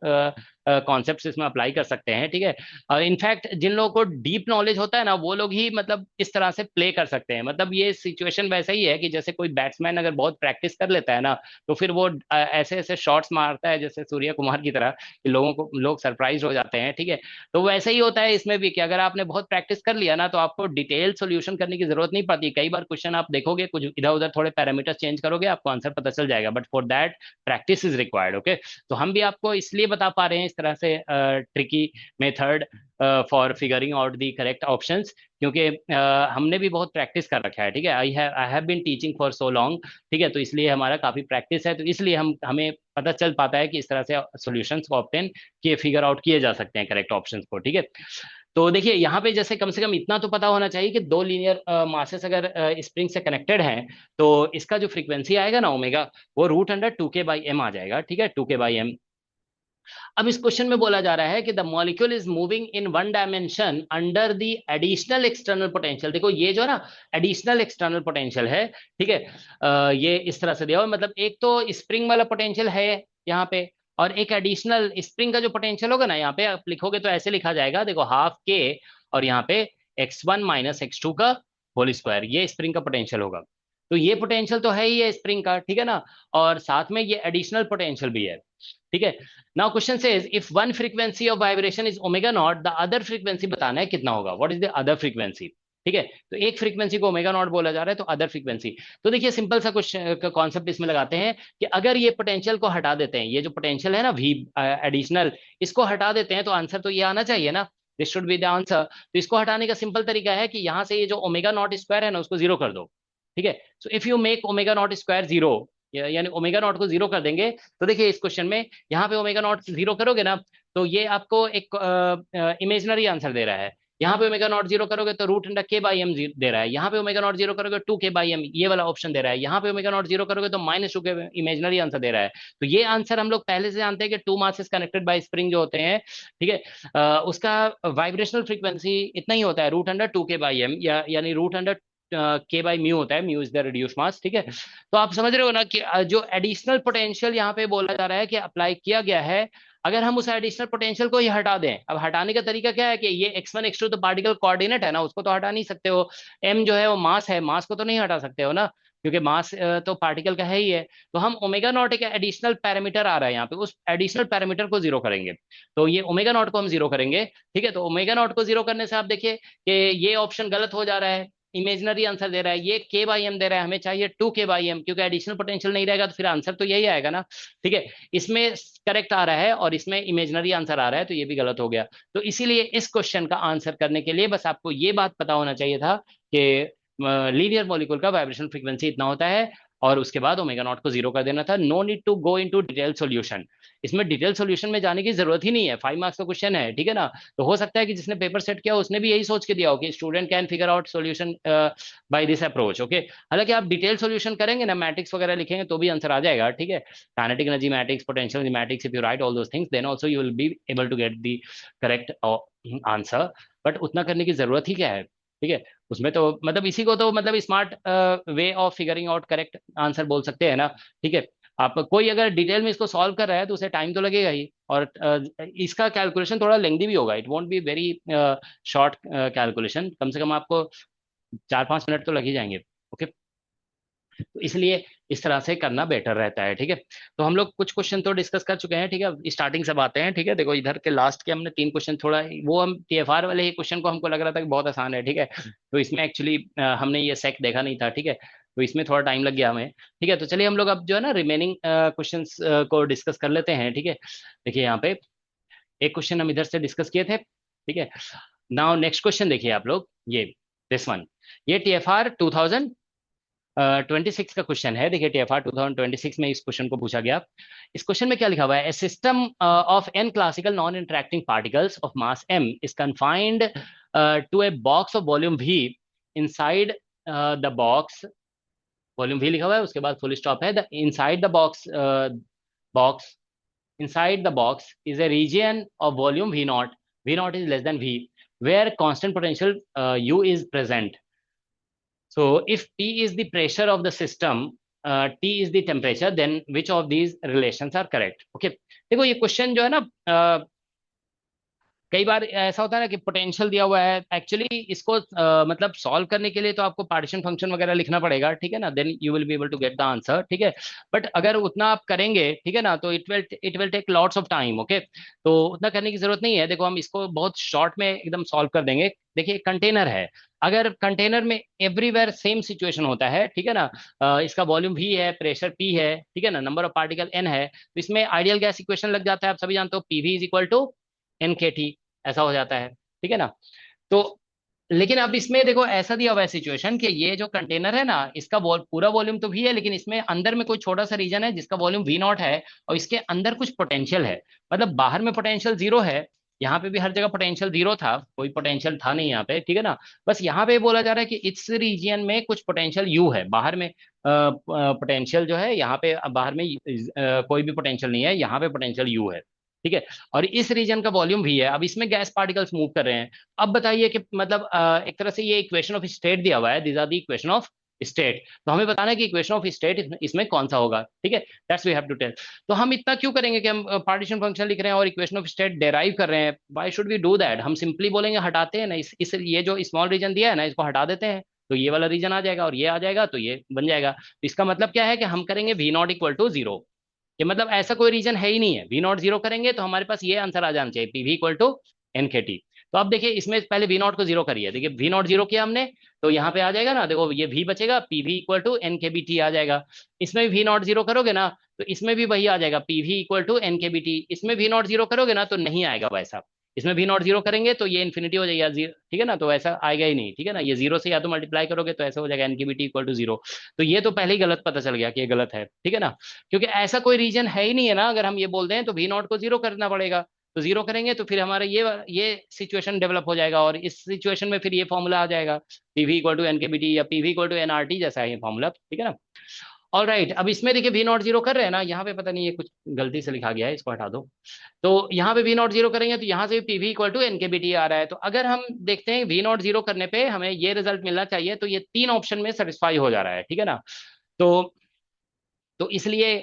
कॉन्सेप्ट्स इसमें अप्लाई कर सकते हैं। ठीक है, इनफैक्ट जिन लोगों को डीप नॉलेज होता है ना, वो लोग ही मतलब इस तरह से प्ले कर सकते हैं। मतलब ये सिचुएशन वैसा ही है कि जैसे कोई बैट्समैन अगर बहुत प्रैक्टिस कर लेता है ना, तो फिर वो ऐसे ऐसे शॉट्स मारता है जैसे सूर्य कुमार की तरह, कि लोग सरप्राइज हो जाते हैं। ठीक है, तो वैसे ही होता है इसमें भी, कि अगर आपने बहुत प्रैक्टिस कर लिया ना, तो आपको डिटेल सोल्यूशन करने की जरूरत नहीं पड़ती। कई बार क्वेश्चन आप देखोगे, कुछ इधर उधर थोड़े पैरामीटर्स चेंज करोगे, आपको आंसर पता चल जाएगा, but for that practice is required. Okay, तो हम भी आपको इसलिए बता पा रहे हैं इस तरह से tricky method for figuring out the correct options, क्योंकि हमने भी बहुत प्रैक्टिस कर रखा है। ठीक है, I have been teaching for so long. ठीक है, तो इसलिए हमारा काफी प्रैक्टिस है, तो इसलिए हमें पता चल पाता है कि इस तरह से सॉल्यूशंस को ऑब्टेन किए, फिगर आउट किए जा सकते हैं करेक्ट ऑप्शंस को। ठीक है, तो देखिए यहाँ पे जैसे कम से कम इतना तो पता होना चाहिए कि दो लीनियर मासेस अगर स्प्रिंग से कनेक्टेड हैं, तो इसका जो फ्रीक्वेंसी आएगा ना ओमेगा, वो रूट अंडर टू के बाई एम आ जाएगा। ठीक है, टू के बाई एम। अब इस क्वेश्चन में बोला जा रहा है कि the molecule is moving in one dimension under the additional external potential. देखो ये जो ना एडिशनल एक्सटर्नल पोटेंशियल है, ठीक है, ये इस तरह से दिया हुआ है। मतलब एक तो स्प्रिंग वाला पोटेंशियल है यहाँ पे, और एक एडिशनल स्प्रिंग का जो पोटेंशियल होगा ना, यहाँ पे आप लिखोगे तो ऐसे लिखा जाएगा, देखो हाफ के, और यहाँ पे x1 माइनस x2 का होल स्क्वायर, ये स्प्रिंग का पोटेंशियल होगा। तो ये पोटेंशियल तो है ही है स्प्रिंग का, ठीक है ना, और साथ में ये एडिशनल पोटेंशियल भी है। ठीक है, now question says if one frequency of vibration is omega naught, the other frequency बताना है कितना होगा, what is the other frequency. ठीक है, तो एक फ्रीक्वेंसी को ओमेगा नॉट बोला जा रहा है, तो अदर फ्रीक्वेंसी। तो देखिए सिंपल सा क्वेश्चन कॉन्सेप्ट इसमें लगाते हैं कि अगर ये पोटेंशियल को हटा देते हैं, ये जो पोटेंशियल है ना वी एडिशनल, इसको हटा देते हैं, तो आंसर तो ये आना चाहिए ना, this should be the answer. तो इसको हटाने का सिंपल तरीका है कि यहाँ से ये जो ओमेगा नॉट स्क्वायर है ना, उसको जीरो कर दो। ठीक है, so if you make omega naught square zero, यानी ओमेगा नॉट को जीरो कर देंगे, तो देखिए इस क्वेश्चन में यहाँ पे ओमेगा नॉट जीरो करोगे ना, तो ये आपको एक इमेजनरी आंसर दे रहा है। यहाँ पे ओमेगा नॉट जीरो करोगे तो रूट अंडर के बाई एम दे रहा है। यहाँ पे ओमेगा नॉट जीरो करोगे टू के बाई एम, ये वाला ऑप्शन दे रहा है। यहाँ पे ओमेगा नॉट जीरो करोगे तो माइनस टू के, इमेजनरी आंसर दे रहा है। तो ये आंसर हम लोग पहले से जानते हैं कि two masses connected by spring जो होते हैं, ठीक है, उसका वाइब्रेशनल फ्रीक्वेंसी इतना ही होता है, रूट अंडर टू के बाई एम, यानी रूट अंडर के बाई म्यू होता है, mu is the reduce mass. ठीक है, तो आप समझ रहे हो ना कि जो एडिशनल पोटेंशियल यहाँ पे बोला जा रहा है कि अप्लाई किया गया है, अगर हम उस एडिशनल पोटेंशियल को ही हटा दें, अब हटाने का तरीका क्या है कि ये x1 x2 तो पार्टिकल कोऑर्डिनेट है ना, उसको तो हटा नहीं सकते हो। m जो है वो मास है, मास को तो नहीं हटा सकते हो ना, क्योंकि मास तो पार्टिकल का है ही है। तो हम ओमेगा नॉट एक एडिशनल पैरामीटर आ रहा है यहाँ पे, उस एडिशनल पैरामीटर को जीरो करेंगे। तो ये ओमेगा नॉट को हम जीरो करेंगे। ठीक है, तो ओमेगा नॉट को जीरो करने से आप देखिए कि ये ऑप्शन गलत हो जा रहा है, इमेजनरी आंसर दे रहा है, ये के बाई एम दे रहा है, हमें चाहिए टू के बाई एम, क्योंकि एडिशनल पोटेंशियल नहीं रहेगा तो फिर आंसर तो यही आएगा ना। ठीक है, इसमें करेक्ट आ रहा है और इसमें इमेजनरी आंसर आ रहा है, तो ये भी गलत हो गया। तो इसीलिए इस क्वेश्चन का आंसर करने के लिए बस आपको ये बात पता होना चाहिए था कि लीनियर मॉलिक्यूल का वाइब्रेशन फ्रीक्वेंसी इतना होता है, और उसके बाद ओमेगा नॉट को जीरो कर देना था। No need to go into detail solution, इसमें डिटेल सॉल्यूशन में जाने की जरूरत ही नहीं है, 5 मार्क्स का क्वेश्चन है। ठीक है ना, तो हो सकता है कि जिसने पेपर सेट किया उसने भी यही सोच के दिया हो कि student can figure out solution by this approach. Okay, हालांकि आप डिटेल सॉल्यूशन करेंगे ना, मैट्रिक्स वगैरह लिखेंगे तो भी आंसर आ जाएगा। ठीक है, kinetic energy matrix, potential energy matrix, if you write all those things then also you will be able to get the correct answer. But उतना करने की जरूरत ही क्या है। ठीक है, उसमें तो मतलब इसी को तो मतलब smart way of figuring out correct answer बोल सकते हैं ना। ठीक है, आप कोई अगर डिटेल में इसको सॉल्व कर रहा है तो उसे टाइम तो लगेगा ही, और इसका कैलकुलेशन थोड़ा लेंदी भी होगा, it won't be very short calculation, कम से कम आपको 4-5 मिनट तो लग ही जाएंगे। ओके, तो इसलिए इस तरह से करना बेटर रहता है। ठीक है, तो हम लोग कुछ क्वेश्चन तो डिस्कस कर चुके हैं। ठीक है, स्टार्टिंग से आते हैं। ठीक है, देखो इधर के लास्ट के हमने 3 क्वेश्चन, थोड़ा वो हम टीएफआर वाले ही क्वेश्चन को हमको लग रहा था कि बहुत आसान है। ठीक है, तो इसमें एक्चुअली हमने ये सेक देखा नहीं था। ठीक है, तो इसमें थोड़ा टाइम लग गया हमें। ठीक है, तो चलिए हम लोग अब जो है ना रिमेनिंग क्वेश्चंस को डिस्कस कर लेते हैं। ठीक है, देखिए यहाँ पे एक क्वेश्चन हम इधर से डिस्कस किए थे। ठीक है, नाउ नेक्स्ट क्वेश्चन देखिए आप लोग, ये दिस वन, ये TFR 2026 का क्वेश्चन है। देखिए TFR 2026 में इस क्वेश्चन को पूछा गया। इस क्वेश्चन में क्या लिखा हुआ है, a system of N classical non interacting particles of mass m is confined to a box of volume v inside the box, volume v लिखा हुआ है, उसके बाद फुल स्टॉप है, the inside the box inside the box is a region of volume V naught is less than V, where constant potential U is present. So if P is the pressure of the system, T is the temperature, then which of these relations are correct? Okay, देखो ये question जो है ना, कई बार ऐसा होता है ना कि पोटेंशियल दिया हुआ है, एक्चुअली इसको मतलब सॉल्व करने के लिए तो आपको पार्टीशन फंक्शन वगैरह लिखना पड़ेगा, ठीक है ना, then you will be able to get the answer, ठीक है। बट अगर उतना आप करेंगे, ठीक है ना, तो it will take lots of time, okay. तो उतना करने की जरूरत नहीं है। देखो हम इसको बहुत शॉर्ट में एकदम सॉल्व कर देंगे। देखिए कंटेनर है, अगर कंटेनर में एवरीवेयर सेम सिचुएशन होता है, ठीक है ना, इसका वॉल्यूम V है, प्रेशर P है, ठीक है ना, नंबर ऑफ पार्टिकल N है, तो इसमें आइडियल गैस इक्वेशन लग जाता है, आप सभी जानते हो, PV is equal to NKT, ऐसा हो जाता है, ठीक है ना। तो लेकिन अब इसमें देखो ऐसा दिया हुआ है सिचुएशन कि ये जो कंटेनर है ना, इसका पूरा वॉल्यूम तो भी है, लेकिन इसमें अंदर में कोई छोटा सा रीजन है जिसका वॉल्यूम V नॉट है, और इसके अंदर कुछ पोटेंशियल है। मतलब बाहर में पोटेंशियल जीरो है, यहाँ पे भी हर जगह पोटेंशियल जीरो था, कोई पोटेंशियल था नहीं यहाँ पे, ठीक है ना। बस यहाँ पे बोला जा रहा है कि इस रीजियन में कुछ पोटेंशियल U है, बाहर में पोटेंशियल जो है यहाँ पे, बाहर में कोई भी पोटेंशियल नहीं है, यहाँ पे पोटेंशियल U है, ठीक है। और इस रीजन का वॉल्यूम भी है। अब इसमें गैस पार्टिकल्स मूव कर रहे हैं। अब बताइए कि मतलब एक तरह से ये इक्वेशन ऑफ स्टेट दिया हुआ है, this are the equation of state, तो हमें बताना है कि इक्वेशन ऑफ स्टेट इसमें कौन सा होगा, ठीक है, that's we have to tell. तो हम इतना क्यों करेंगे कि हम पार्टीशन फंक्शन लिख रहे हैं और इक्वेशन ऑफ स्टेट डेराइव कर रहे हैं, why should we do that? हम सिंपली बोलेंगे हटाते हैं ना, इस ये जो स्मॉल रीजन दिया है ना, इसको हटा देते हैं, तो ये वाला रीजन आ जाएगा और ये आ जाएगा, तो ये बन जाएगा। तो इसका मतलब क्या है कि हम करेंगे V naught equal to zero, कि मतलब ऐसा कोई रीजन है ही नहीं है। V नॉट जीरो करेंगे तो हमारे पास ये आंसर आ जाना चाहिए, PV इक्वल टू NKT। तो अब देखिए इसमें पहले V नॉट को जीरो करिए, देखिए V नॉट जीरो किया हमने, तो यहाँ पे आ जाएगा ना, देखो ये V बचेगा, PV इक्वल टू NKBT आ जाएगा। इसमें भी V नॉट जीरो करोगे ना, तो इसमें भी वही आ जाएगा, PV इक्वल टू NKBT। इसमें V नॉट जीरो करोगे ना तो नहीं आएगा वैसा, इसमें V नॉट जीरो करेंगे तो ये इन्फिनिटी हो जाएगा जीरो, ठीक है ना, तो ऐसा आएगा ही नहीं, ठीक है ना। ये जीरो से या तो मल्टीप्लाई करोगे तो ऐसा हो जाएगा NKBT इक्वल टू जीरो। तो ये तो पहले ही गलत पता चल गया कि ये गलत है, ठीक है ना, क्योंकि ऐसा कोई रीजन है ही नहीं है ना। अगर हम ये बोल दें तो V नॉट को जीरो करना पड़ेगा, तो जीरो करेंगे तो फिर हमारा ये सिचुएशन डेवलप हो जाएगा, और इस सिचुएशन में फिर ये फॉर्मूला आ जाएगा, PV इक्वल टू NKBT या PV इक्वल टू NRT, जैसा है ये फॉर्मूला, ठीक है ना। ऑल राइट, अब इसमें देखिए V नॉट जीरो कर रहे हैं ना, यहाँ पे पता नहीं ये कुछ गलती से लिखा गया है, इसको हटा दो। तो यहाँ पे V नॉट जीरो करेंगे तो यहाँ से PV इक्वल टू NKBT आ रहा है। तो अगर हम देखते हैं V नॉट जीरो करने पे हमें ये रिजल्ट मिलना चाहिए, तो ये तीन ऑप्शन में सेटिस्फाई हो जा रहा है, ठीक है ना। तो इसलिए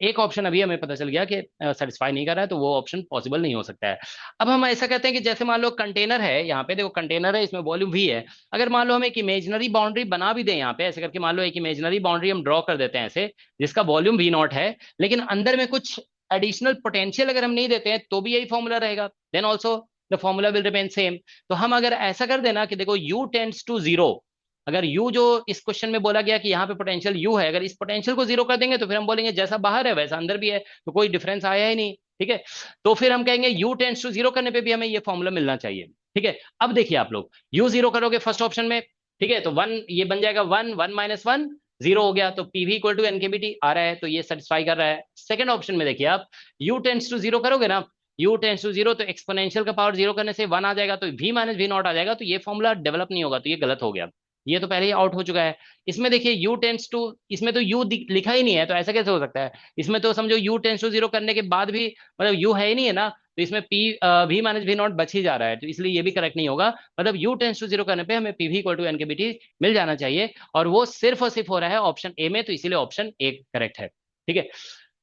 एक ऑप्शन अभी हमें पता चल गया कि सेटिस्फाई नहीं कर रहा है, तो वो ऑप्शन पॉसिबल नहीं हो सकता है। अब हम ऐसा कहते हैं कि जैसे मान लो कंटेनर है, यहाँ पे देखो कंटेनर है, इसमें वॉल्यूम V है। अगर मान लो हम एक इमेजनरी बाउंड्री बना भी दें यहाँ पे, ऐसे करके मान लो एक इमेजनरी बाउंड्री हम ड्रॉ कर देते हैं ऐसे, जिसका वॉल्यूम V नॉट है, लेकिन अंदर में कुछ एडिशनल पोटेंशियल अगर हम नहीं देते हैं तो भी यही फॉर्मूला रहेगा, then also the formula will remain same. तो हम अगर ऐसा कर देना कि देखो U टेंड्स टू जीरो, अगर U जो इस क्वेश्चन में बोला गया कि यहाँ पे पोटेंशियल U है, अगर इस पोटेंशियल को जीरो कर देंगे तो फिर हम बोलेंगे जैसा बाहर है वैसा अंदर भी है, तो कोई डिफरेंस आया ही नहीं, ठीक है। तो फिर हम कहेंगे U टेंड्स टू जीरो करने पे भी हमें ये फॉर्मूला मिलना चाहिए, ठीक है। अब देखिए आप लोग U जीरो करोगे फर्स्ट ऑप्शन में, ठीक है, तो वन ये बन जाएगा, one one minus one zero हो गया, तो PV इक्वल टू NKBT आ रहा है, तो ये सेटिस्फाई कर रहा है। सेकंड ऑप्शन में देखिए आप U टेंड्स टू जीरो करोगे ना, U टेंड्स टू जीरो, तो एक्सपोनेंशियल का पावर जीरो करने से वन आ जाएगा, तो V माइनस V नॉट आ जाएगा, तो ये फॉर्मूला डेवलप नहीं होगा, तो ये गलत हो गया, ये तो पहले ही आउट हो चुका है। इसमें देखिए U टेंस टू, इसमें तो U लिखा ही नहीं है, तो ऐसा कैसे हो सकता है? इसमें तो समझो U टेंस टू जीरो करने के बाद भी मतलब U है ही नहीं है ना, तो इसमें P V minus V not बच ही जा रहा है, तो इसलिए ये भी करेक्ट नहीं होगा। मतलब U टेंस टू जीरो करने पे हमें PV इक्वल टू NKBT मिल जाना चाहिए, और वो सिर्फ और सिर्फ हो रहा है ऑप्शन ए में, तो इसीलिए ऑप्शन ए करेक्ट है, ठीक है।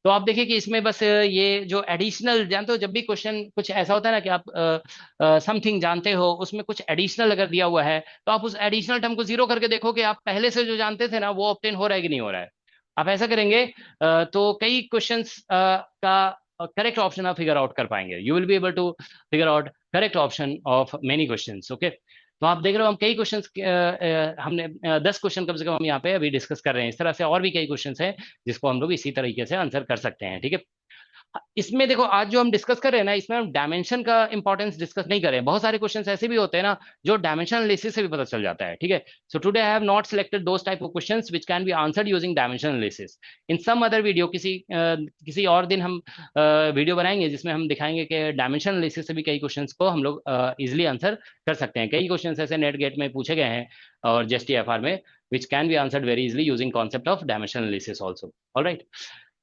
तो आप देखिए कि इसमें बस ये जो एडिशनल, जानते हो जब भी क्वेश्चन कुछ ऐसा होता है ना कि आप समथिंग जानते हो, उसमें कुछ एडिशनल अगर दिया हुआ है, तो आप उस एडिशनल टर्म को जीरो करके देखो कि आप पहले से जो जानते थे ना वो ऑब्टेन हो रहा है कि नहीं हो रहा है। आप ऐसा करेंगे तो कई क्वेश्चंस का करेक्ट ऑप्शन आप फिगर आउट कर पाएंगे, you will be able to figure out correct option of many questions, okay. तो आप देख रहे हो हम कई क्वेश्चंस, हमने 10 क्वेश्चन कम से कम हम यहाँ पे अभी डिस्कस कर रहे हैं, इस तरह से और भी कई क्वेश्चंस हैं जिसको हम लोग इसी तरीके से आंसर कर सकते हैं, ठीक है। इसमें देखो आज जो हम डिस्कस कर रहे हैं ना, इसमें हम डायमेंशन का इंपॉर्टेंस डिस्कस नहीं कर रहे हैं। बहुत सारे क्वेश्चंस ऐसे भी होते हैं ना जो डायमेंशन एनालिसिस से भी पता चल जाता है, ठीक है। So today I have not selected those type of questions which can be answered using dimension analysis. In some other video, किसी और दिन हम वीडियो बनाएंगे जिसमें हम दिखाएंगे कि डायमेंशन एनालिसिस से भी कई क्वेश्चंस को हम लोग इजिली आंसर कर सकते हैं। कई क्वेश्चंस ऐसे नेट गेट में पूछे गए हैं और जेएसटीएफआर में which can be answered very easily using concept of dimension analysis also. All right.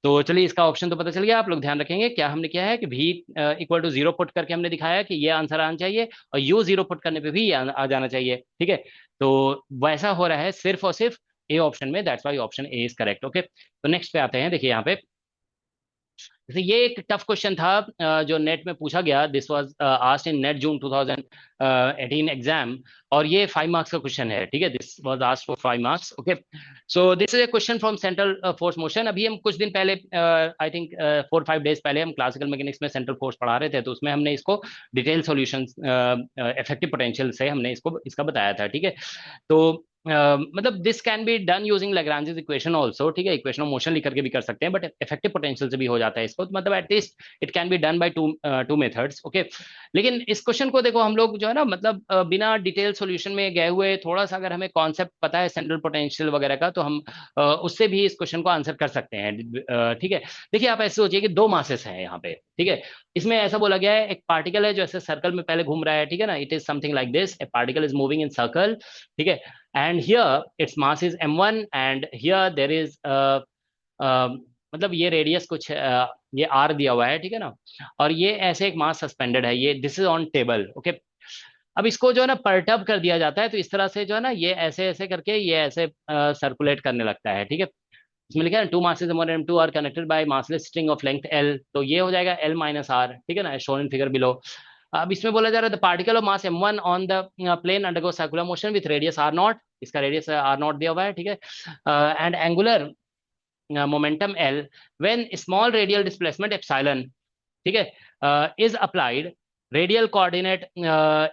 तो चलिए, इसका ऑप्शन तो पता चल गया। आप लोग ध्यान रखेंगे क्या हमने किया है कि v इक्वल टू 0 पुट करके हमने दिखाया कि ये आंसर आना चाहिए, और u 0 पुट करने पे भी ये आ जाना चाहिए, ठीक है। तो वैसा हो रहा है सिर्फ और सिर्फ ए ऑप्शन में, that's why option A is correct. Okay, तो नेक्स्ट पे आते हैं। देखिए यहाँ पे जैसे ये एक टफ क्वेश्चन था जो नेट में पूछा गया। This was asked in net June 2018 exam, और ये 5 मार्क्स का क्वेश्चन है, ठीक है। This was asked for 5 marks. Okay, so this is A question from central force motion. अभी हम कुछ दिन पहले, आई थिंक 4-5 डेज पहले, हम क्लासिकल मैकेनिक्स में सेंट्रल फोर्स पढ़ा रहे थे, तो उसमें हमने इसको डिटेल सॉल्यूशन इफेक्टिव पोटेंशियल से हमने इसका बताया था, ठीक है। तो मतलब this can be done using Lagrange's equation also, ठीक है। इक्वेशन ऑफ मोशन लिख करके भी कर सकते हैं, बट इफेक्टिव पोटेंशियल से भी हो जाता है इसको। तो मतलब at least it can be done by two methods. Okay, लेकिन इस क्वेश्चन को देखो, हम लोग जो है ना, मतलब बिना डिटेल सॉल्यूशन में गए हुए, थोड़ा सा अगर हमें कॉन्सेप्ट पता है सेंट्रल पोटेंशियल वगैरह का, तो हम उससे भी इस क्वेश्चन को आंसर कर सकते हैं, ठीक है। देखिए, आप ऐसे सोचिए कि दो मासेस हैं यहाँ पे, ठीक है। इसमें ऐसा बोला गया है, एक पार्टिकल है जो ऐसे सर्कल में पहले घूम रहा है, ठीक है ना। It is something like this, A particle is moving in circle, ठीक है। And here its mass is m1, and here there is मतलब ये रेडियस कुछ ये r दिया हुआ है, ठीक है ना। और ये ऐसे एक मास सस्पेंडेड है, ये this is on table. Okay, अब इसको जो है ना परटर्ब कर दिया जाता है, तो इस तरह से जो है ना, ये ऐसे ऐसे करके ये ऐसे सर्कुलेट करने लगता है, ठीक है। इसमें लिखा है 2 masses m1 and m2 are connected by massless string of length l, तो ये हो जाएगा l माइनस आर, ठीक है ना, शोन इन फिगर बिलो। अब इसमें बोला जा रहा है the particle of mass m1 on the plane undergo circular motion with radius r naught, इसका रेडियस r नॉट दिया हुआ है, ठीक है। And angular momentum l when small radial displacement epsilon, ठीक है, is applied, radial coordinate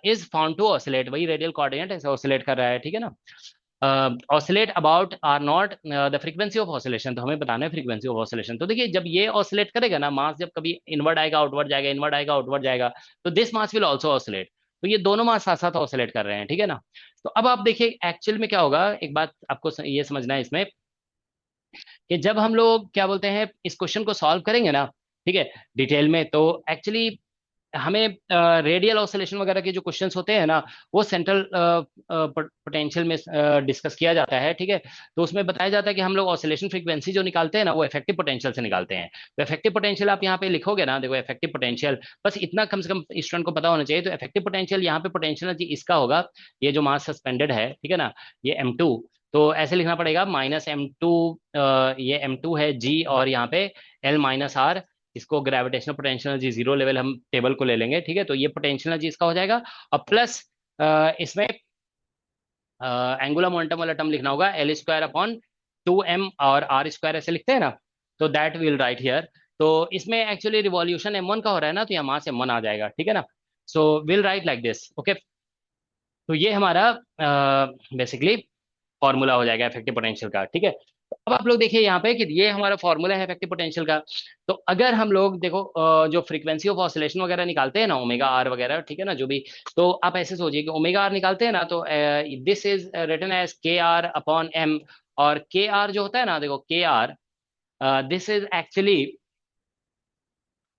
is found to oscillate, वही radial coordinate ऐसे ऑसिलेट कर रहा है, ठीक है ना। Oscillate about R naught the frequency of oscillation, तो हमें बताना है फ्रीक्वेंसी ऑफ ऑसिलेशन। तो देखिए, जब ये ऑसिलेट करेगा ना, मास जब कभी इनवर्ड आएगा आउटवर्ड जाएगा, इनवर्ड आएगा आउटवर्ड जाएगा, तो this mass will also oscillate. तो ये दोनों मास साथ साथ ऑसिलेट कर रहे हैं, ठीक है ना। तो अब आप देखिए एक्चुअल में क्या होगा, एक बात आपको ये समझना है इसमें, कि जब हम लोग क्या बोलते हैं इस क्वेश्चन को सॉल्व करेंगे ना, ठीक है, डिटेल में, तो एक्चुअली हमें रेडियल ऑसिलेशन वगैरह के जो क्वेश्चंस होते हैं ना, वो सेंट्रल पोटेंशियल में डिस्कस किया जाता है, ठीक है। तो उसमें बताया जाता है कि हम लोग ऑसिलेशन फ्रीक्वेंसी जो निकालते हैं ना, वो इफेक्टिव पोटेंशियल से निकालते हैं। तो इफेक्टिव पोटेंशियल आप यहाँ पे लिखोगे ना, देखो इफेक्टिव पोटेंशियल, बस इतना कम से कम स्टूडेंट को पता होना चाहिए। तो इफेक्टिव पोटेंशियल यहाँ पे पोटेंशियल जी इसका होगा, ये जो मास सस्पेंडेड है, ठीक है ना, ये m2, तो ऐसे लिखना पड़ेगा -m2, ये m2 है g, और यहाँ पे l माइनस आर, इसको gravitational potential energy zero level हम टेबल को ले लेंगे, ठीक है। तो ये पोटेंशियल एनर्जी इसका हो जाएगा, और प्लस इसमें एंगुलर मोमेंटम वाला टर्म लिखना होगा L² अपॉन 2m, और r² ऐसे लिखते हैं ना, तो दैट विल राइट हियर। तो इसमें एक्चुअली रिवॉल्यूशन m1 का हो रहा है ना, तो यहाँ मास m1 आ जाएगा, ठीक है ना। So will write like this. Okay, तो ये हमारा बेसिकली फॉर्मूला हो जाएगा इफेक्टिव पोटेंशियल का, ठीक है। तो अब आप लोग देखिए यहाँ पे कि ये हमारा फॉर्मूला है इफेक्टिव पोटेंशियल का। तो अगर हम लोग देखो जो फ्रीक्वेंसी ऑफ ऑसिलेशन वगैरह निकालते हैं ना, ओमेगा आर वगैरह, ठीक है ना, जो भी, तो आप ऐसे सोचिए कि ओमेगा आर निकालते हैं ना, तो this is written as KR/m, और के आर जो होता है ना, देखो के आर, दिस इज एक्चुअली,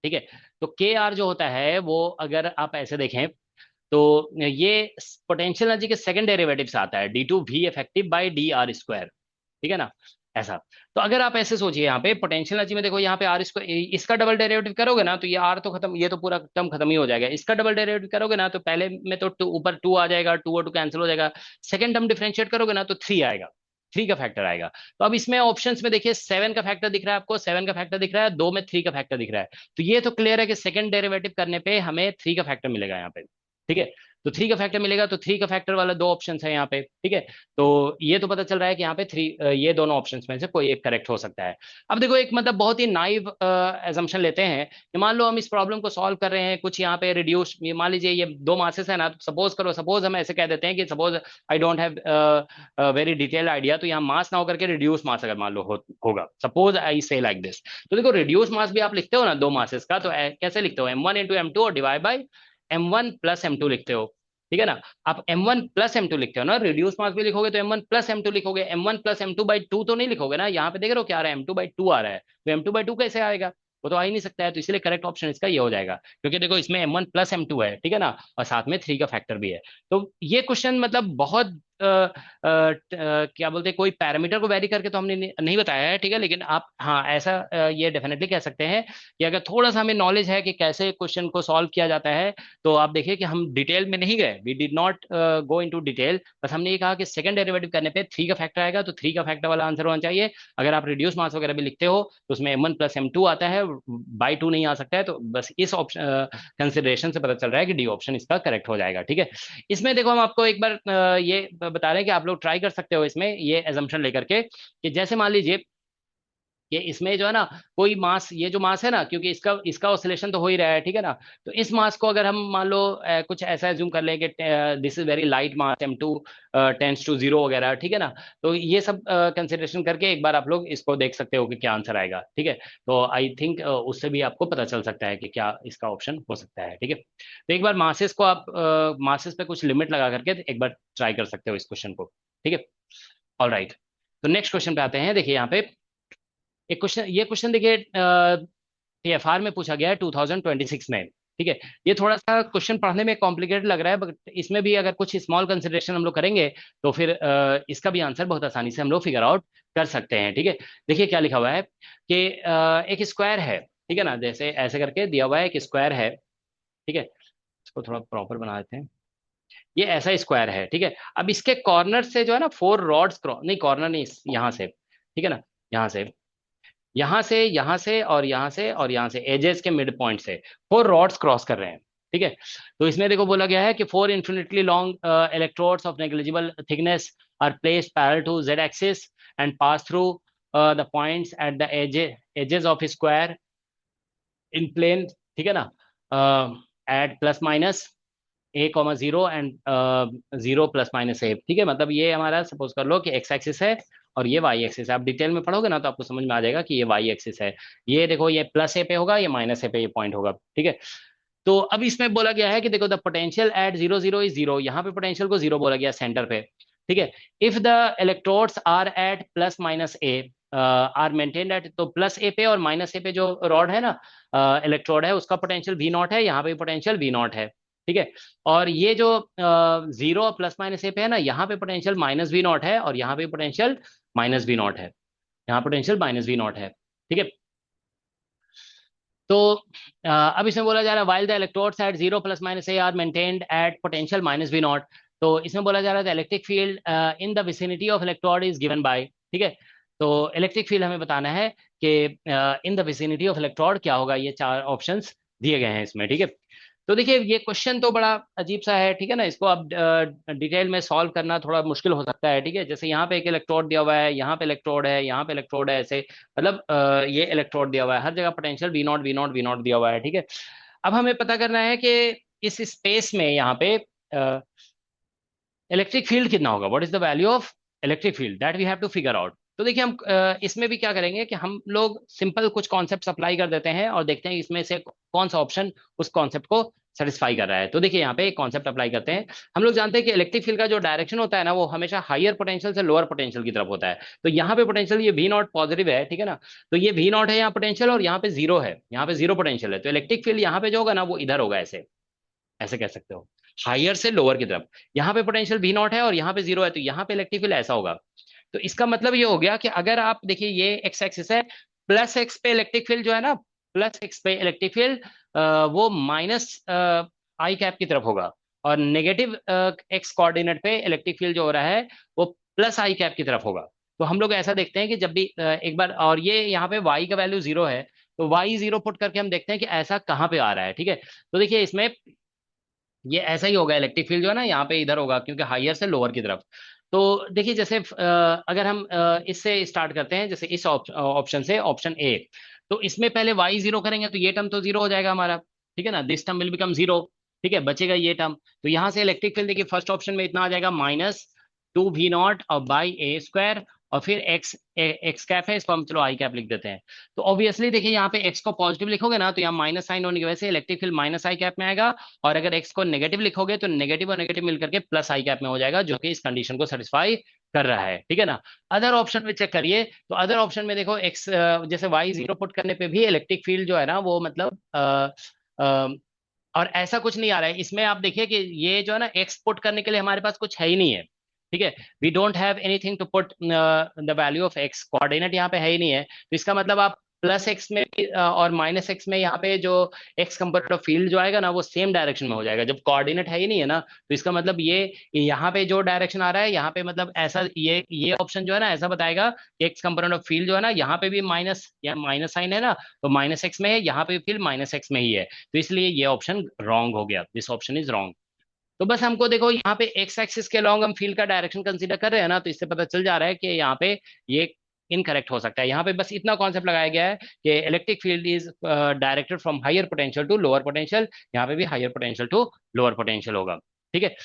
ठीक है। तो के आर जो होता है वो, अगर आप ऐसे देखें, तो ये पोटेंशियल एनर्जी के सेकंड डेरिवेटिव से आता है, d2v इफेक्टिव बाई dr², ठीक है ना, ऐसा। तो अगर आप ऐसे सोचिए, यहाँ पे पोटेंशियल एनर्जी में देखो, यहाँ पे आर स्क्वायर, इसका डबल डेरिवेटिव करोगे ना, तो ये आर तो खत्म, ये तो पूरा टर्म खत्म ही हो जाएगा। इसका डबल डेरिवेटिव करोगे ना, तो पहले में तो ऊपर 2 आ जाएगा, 2 और 2 कैंसिल हो जाएगा। सेकंड टर्म डिफरेंशिएट करोगे ना, तो 3 आएगा, 3 का फैक्टर आएगा। तो अब इसमें ऑप्शंस में देखिए, 7 का फैक्टर दिख रहा है आपको, 7 का फैक्टर दिख रहा है, 2 में 3 का फैक्टर दिख रहा है। तो ये तो क्लियर है कि सेकंड डेरिवेटिव करने पे हमें 3 का फैक्टर मिलेगा यहाँ पे, ठीक है। तो थ्री का फैक्टर मिलेगा, तो थ्री का फैक्टर वाला दो ऑप्शन है यहाँ पे, ठीक है। तो ये तो पता चल रहा है कि यहाँ पे थ्री, ये दोनों ऑप्शन में से कोई एक करेक्ट हो सकता है। अब देखो एक मतलब बहुत ही नाइव एजम्पशन लेते हैं कि मान लो हम इस प्रॉब्लम को सॉल्व कर रहे हैं, कुछ यहाँ पे रिड्यूस, ये मान लीजिए ये दो मासेस है ना, तो सपोज करो, सपोज हम ऐसे कह देते हैं कि suppose I don't have very detailed idea, तो यहाँ मास ना होकर के रिड्यूस मास अगर मान लो होगा, सपोज आई से लाइक दिस। तो देखो रिड्यूस मास भी आप लिखते हो ना दो मासेस का, तो कैसे लिखते हो, m1 × m2 और डिवाइड बाई m1 + m2 लिखते हो, ठीक है ना। आप m1 + m2 लिखते हो ना, रिड्यूस मास भी लिखोगे तो m1 + m2 लिखोगे, m1 + m2/2 तो नहीं लिखोगे ना, यहाँ पे देख रहे हो क्या आ रहा है, m2/2 आ रहा है, तो m2/2 कैसे आएगा, वो तो आ ही नहीं सकता है, तो इसलिए करेक्ट ऑप्शन इसका ये हो जाएगा, क्योंकि देखो इसमें m1 + m2 है, ठीक है ना, और साथ में थ्री का फैक्टर भी है। तो ये क्वेश्चन मतलब बहुत क्या बोलते हैं, कोई पैरामीटर को वेरी करके तो हमने नहीं बताया है, ठीक है, लेकिन आप हाँ ऐसा ये डेफिनेटली कह सकते हैं कि अगर थोड़ा सा हमें नॉलेज है कि कैसे क्वेश्चन को सॉल्व किया जाता है, तो आप देखिए कि हम डिटेल में नहीं गए, we did not go into detail, बस हमने ये कहा कि सेकंड डेरिवेटिव करने पे थ्री का फैक्टर आएगा, तो थ्री का फैक्टर वाला आंसर होना चाहिए। अगर आप रिड्यूस मास वगैरह भी लिखते हो तो उसमें m1 + m2 आता है, बाई टू नहीं आ सकता है, तो बस इस ऑप्शन कंसिडरेशन से पता चल रहा है कि डी ऑप्शन इसका करेक्ट हो जाएगा, ठीक है। इसमें देखो हम आपको एक बार ये बता रहे हैं कि आप लोग ट्राई कर सकते हो इसमें ये एजम्पशन लेकर के, कि जैसे मान लीजिए कि इसमें जो है ना कोई मास, ये जो मास है ना, क्योंकि इसका इसका ऑसिलेशन तो हो ही रहा है, ठीक है ना, तो इस मास को अगर हम मान लो कुछ ऐसा एज्यूम कर लें कि this is very light mass, m2 tends to 0 वगैरह, ठीक है ना, तो ये सब कंसिडरेशन करके एक बार आप लोग इसको देख सकते हो कि क्या आंसर आएगा, ठीक है। तो आई थिंक उससे भी आपको पता चल सकता है कि क्या इसका ऑप्शन हो सकता है, ठीक है। तो एक बार मासेस को आप मासेस पे कुछ लिमिट लगा करके एक बार ट्राई कर सकते हो इस क्वेश्चन को, ठीक है। ऑल राइट, तो नेक्स्ट क्वेश्चन पे आते हैं। देखिए यहाँ पे एक क्वेश्चन, ये क्वेश्चन देखिए टीएफआर में पूछा गया है 2026 में, ठीक है। ये थोड़ा सा क्वेश्चन पढ़ने में कॉम्प्लिकेटेड लग रहा है, बट इसमें भी अगर कुछ स्मॉल कंसिडरेशन हम लोग करेंगे तो फिर इसका भी आंसर बहुत आसानी से हम लोग फिगर आउट कर सकते हैं, ठीक है। देखिए क्या लिखा हुआ है कि एक स्क्वायर है, ठीक है ना, जैसे ऐसे करके दिया हुआ है, एक स्क्वायर है, ठीक है। इसको थोड़ा प्रॉपर बना देते हैं, ये ऐसा स्क्वायर है, ठीक है। अब इसके कॉर्नर से जो है ना फोर रॉड्स क्रॉस, नहीं कॉर्नर नहीं, यहाँ से, ठीक है ना, यहाँ से, यहां से, यहां से और यहां से और यहां से, एजेस के मिड पॉइंट से फोर रॉड्स क्रॉस कर रहे हैं, ठीक है। तो इसमें देखो बोला गया है कि four infinitely long electrodes of negligible thickness are placed parallel to z axis and pass through the points at the edges of square in plane, ठीक है ना, एट +-a, 0 एंड 0 ± a, ठीक है। मतलब ये हमारा सपोज कर लो कि एक्स एक्सिस है और ये वाई एक्सिस है, आप डिटेल में पढ़ोगे ना तो आपको समझ में आ जाएगा कि ये वाई एक्सिस है, ये देखो ये +a पे होगा, ये -a पे ये पॉइंट होगा, ठीक है। तो अब इसमें बोला गया है कि देखो द पोटेंशियल एट 0 0 इज 0, यहाँ पे पोटेंशियल को 0 बोला गया सेंटर पे, ठीक है। If the electrodes are at +-a are maintained at, तो +a पे और -a पे जो रॉड है ना, इलेक्ट्रोड है, उसका पोटेंशियल V0 है, यहाँ पे पोटेंशियल V0 है, ठीक है। और ये जो 0 +-a पे है ना, यहाँ पे पोटेंशियल -V0 है और यहाँ पे पोटेंशियल -V0 है, यहाँ पोटेंशियल -V0 है, ठीक है। तो अब इसमें बोला जा रहा है while the electrodes at 0 ± are maintained at potential -V0, तो इसमें बोला जा रहा है the electric field in the vicinity of electrode is given by, ठीक है। तो इलेक्ट्रिक फील्ड हमें बताना है कि in the vicinity of electrode क्या होगा, ये चार ऑप्शंस दिए गए हैं इसमें, ठीक है। तो देखिए ये क्वेश्चन तो बड़ा अजीब सा है, ठीक है ना, इसको आप डिटेल में सॉल्व करना थोड़ा मुश्किल हो सकता है, ठीक है। जैसे यहाँ पे एक इलेक्ट्रोड दिया हुआ है, यहाँ पे इलेक्ट्रोड है, यहाँ पे इलेक्ट्रोड है, ऐसे मतलब ये इलेक्ट्रोड दिया हुआ है, हर जगह पोटेंशियल V0 दिया हुआ है, ठीक है। अब हमें पता करना है कि इस स्पेस में यहाँ पे इलेक्ट्रिक फील्ड कितना होगा, what is the value of electric field, that we have to figure out. तो देखिए हम इसमें भी क्या करेंगे कि हम लोग सिंपल कुछ कॉन्सेप्ट अप्लाई कर देते हैं और देखते हैं इसमें से कौन सा ऑप्शन उस कॉन्सेप्ट को सेटिस्फाई कर रहा है। तो देखिए यहाँ पे एक कॉन्सेप्ट अप्लाई करते हैं। हम लोग जानते हैं कि इलेक्ट्रिक फील्ड का जो डायरेक्शन होता है ना, वो हमेशा हायर पोटेंशियल से लोअर पोटेंशियल की तरफ होता है। तो यहाँ पे पोटेंशियल ये V0 पॉजिटिव है, ठीक है ना, तो ये V0 है यहाँ पोटेंशियल और यहाँ पे 0 है, यहाँ पे 0 पोटेंशियल है, तो इलेक्ट्रिक फील्ड यहाँ पे जो होगा ना वो इधर होगा, ऐसे ऐसे कह सकते हो, हायर से लोअर की तरफ। यहाँ पे पोटेंशियल V0 है और यहाँ पे 0 है, तो यहाँ पे इलेक्ट्रिक फील्ड ऐसा होगा। तो इसका मतलब ये हो गया कि अगर आप देखिए ये एक्स एक्सिस है, +x पे इलेक्ट्रिक फील्ड जो है ना, +x पे इलेक्ट्रिक फील्ड वो -i कैप की तरफ होगा, और नेगेटिव x कोऑर्डिनेट पे इलेक्ट्रिक फील्ड जो हो रहा है वो +i कैप की तरफ होगा। तो हम लोग ऐसा देखते हैं कि जब भी एक बार, और ये यहाँ पे y का वैल्यू 0 है, तो y 0 पुट करके हम देखते हैं कि ऐसा कहाँ पे आ रहा है, ठीक है। तो देखिए इसमें ये ऐसा ही होगा, इलेक्ट्रिक फील्ड जो है ना यहाँ पे इधर होगा, क्योंकि हायर से लोअर की तरफ। तो देखिए जैसे अगर हम इससे स्टार्ट करते हैं, जैसे इस ऑप्शन से, ऑप्शन ए, तो इसमें पहले वाई जीरो करेंगे तो ये टर्म तो जीरो हो जाएगा हमारा, ठीक है ना, this term will become zero, ठीक है, बचेगा ये टर्म। तो यहाँ से इलेक्ट्रिक फील्ड देखिए फर्स्ट ऑप्शन में इतना आ जाएगा, -2v0 और बाई ए स्क्वायर, और फिर एक्स एक्स कैप है, इसको हम चलो आई कैप लिख देते हैं। तो ऑब्वियसली देखिए यहाँ पे एक्स को पॉजिटिव लिखोगे ना, तो यहाँ माइनस साइन होने की वजह से इलेक्ट्रिक फील्ड माइनस आई कैप में आएगा, और अगर एक्स को नेगेटिव लिखोगे तो नेगेटिव और नेगेटिव मिलकर के प्लस आई कैप में हो जाएगा, जो कि इस कंडीशन को सेटिस्फाई कर रहा है, ठीक है ना। अदर ऑप्शन में चेक करिए, तो अदर ऑप्शन में देखो एक्स, जैसे वाई जीरो पुट करने पे भी इलेक्ट्रिक फील्ड जो है ना वो मतलब और ऐसा कुछ नहीं आ रहा है इसमें, आप देखिए कि ये जो है ना एक्स पुट करने के लिए हमारे पास कुछ है ही नहीं है, ठीक है, we don't have anything to put the value of x, coordinate यहाँ पे है ही नहीं है, तो इसका मतलब आप प्लस एक्स में और माइनस एक्स में यहाँ पे जो एक्स कंपोनेंट ऑफ फील्ड जो आएगा ना वो सेम डायरेक्शन में हो जाएगा, जब कोऑर्डिनेट है ही नहीं है ना, तो इसका मतलब ये यहाँ पे जो डायरेक्शन आ रहा है यहाँ पे, मतलब ऐसा ये ऑप्शन जो है ना ऐसा बताएगा कि एक्स कंपोनेंट ऑफ फील्ड जो है ना यहाँ पे भी माइनस या माइनस साइन है ना, तो माइनस एक्स में है, यहाँ पे भी फील्ड माइनस एक्स में ही है, तो इसलिए ये ऑप्शन रॉन्ग हो गया, दिस ऑप्शन इज रॉन्ग। तो बस हमको देखो यहाँ पे एक्स एक्सिस के अलॉन्ग हम फील्ड का डायरेक्शन कंसीडर कर रहे हैं ना, तो इससे पता चल जा रहा है कि यहाँ पे ये इनकरेक्ट हो सकता है। यहाँ पे बस इतना कॉन्सेप्ट लगाया गया है कि electric field is directed from higher potential to lower potential, यहाँ पे भी higher potential to lower potential होगा, ठीक है।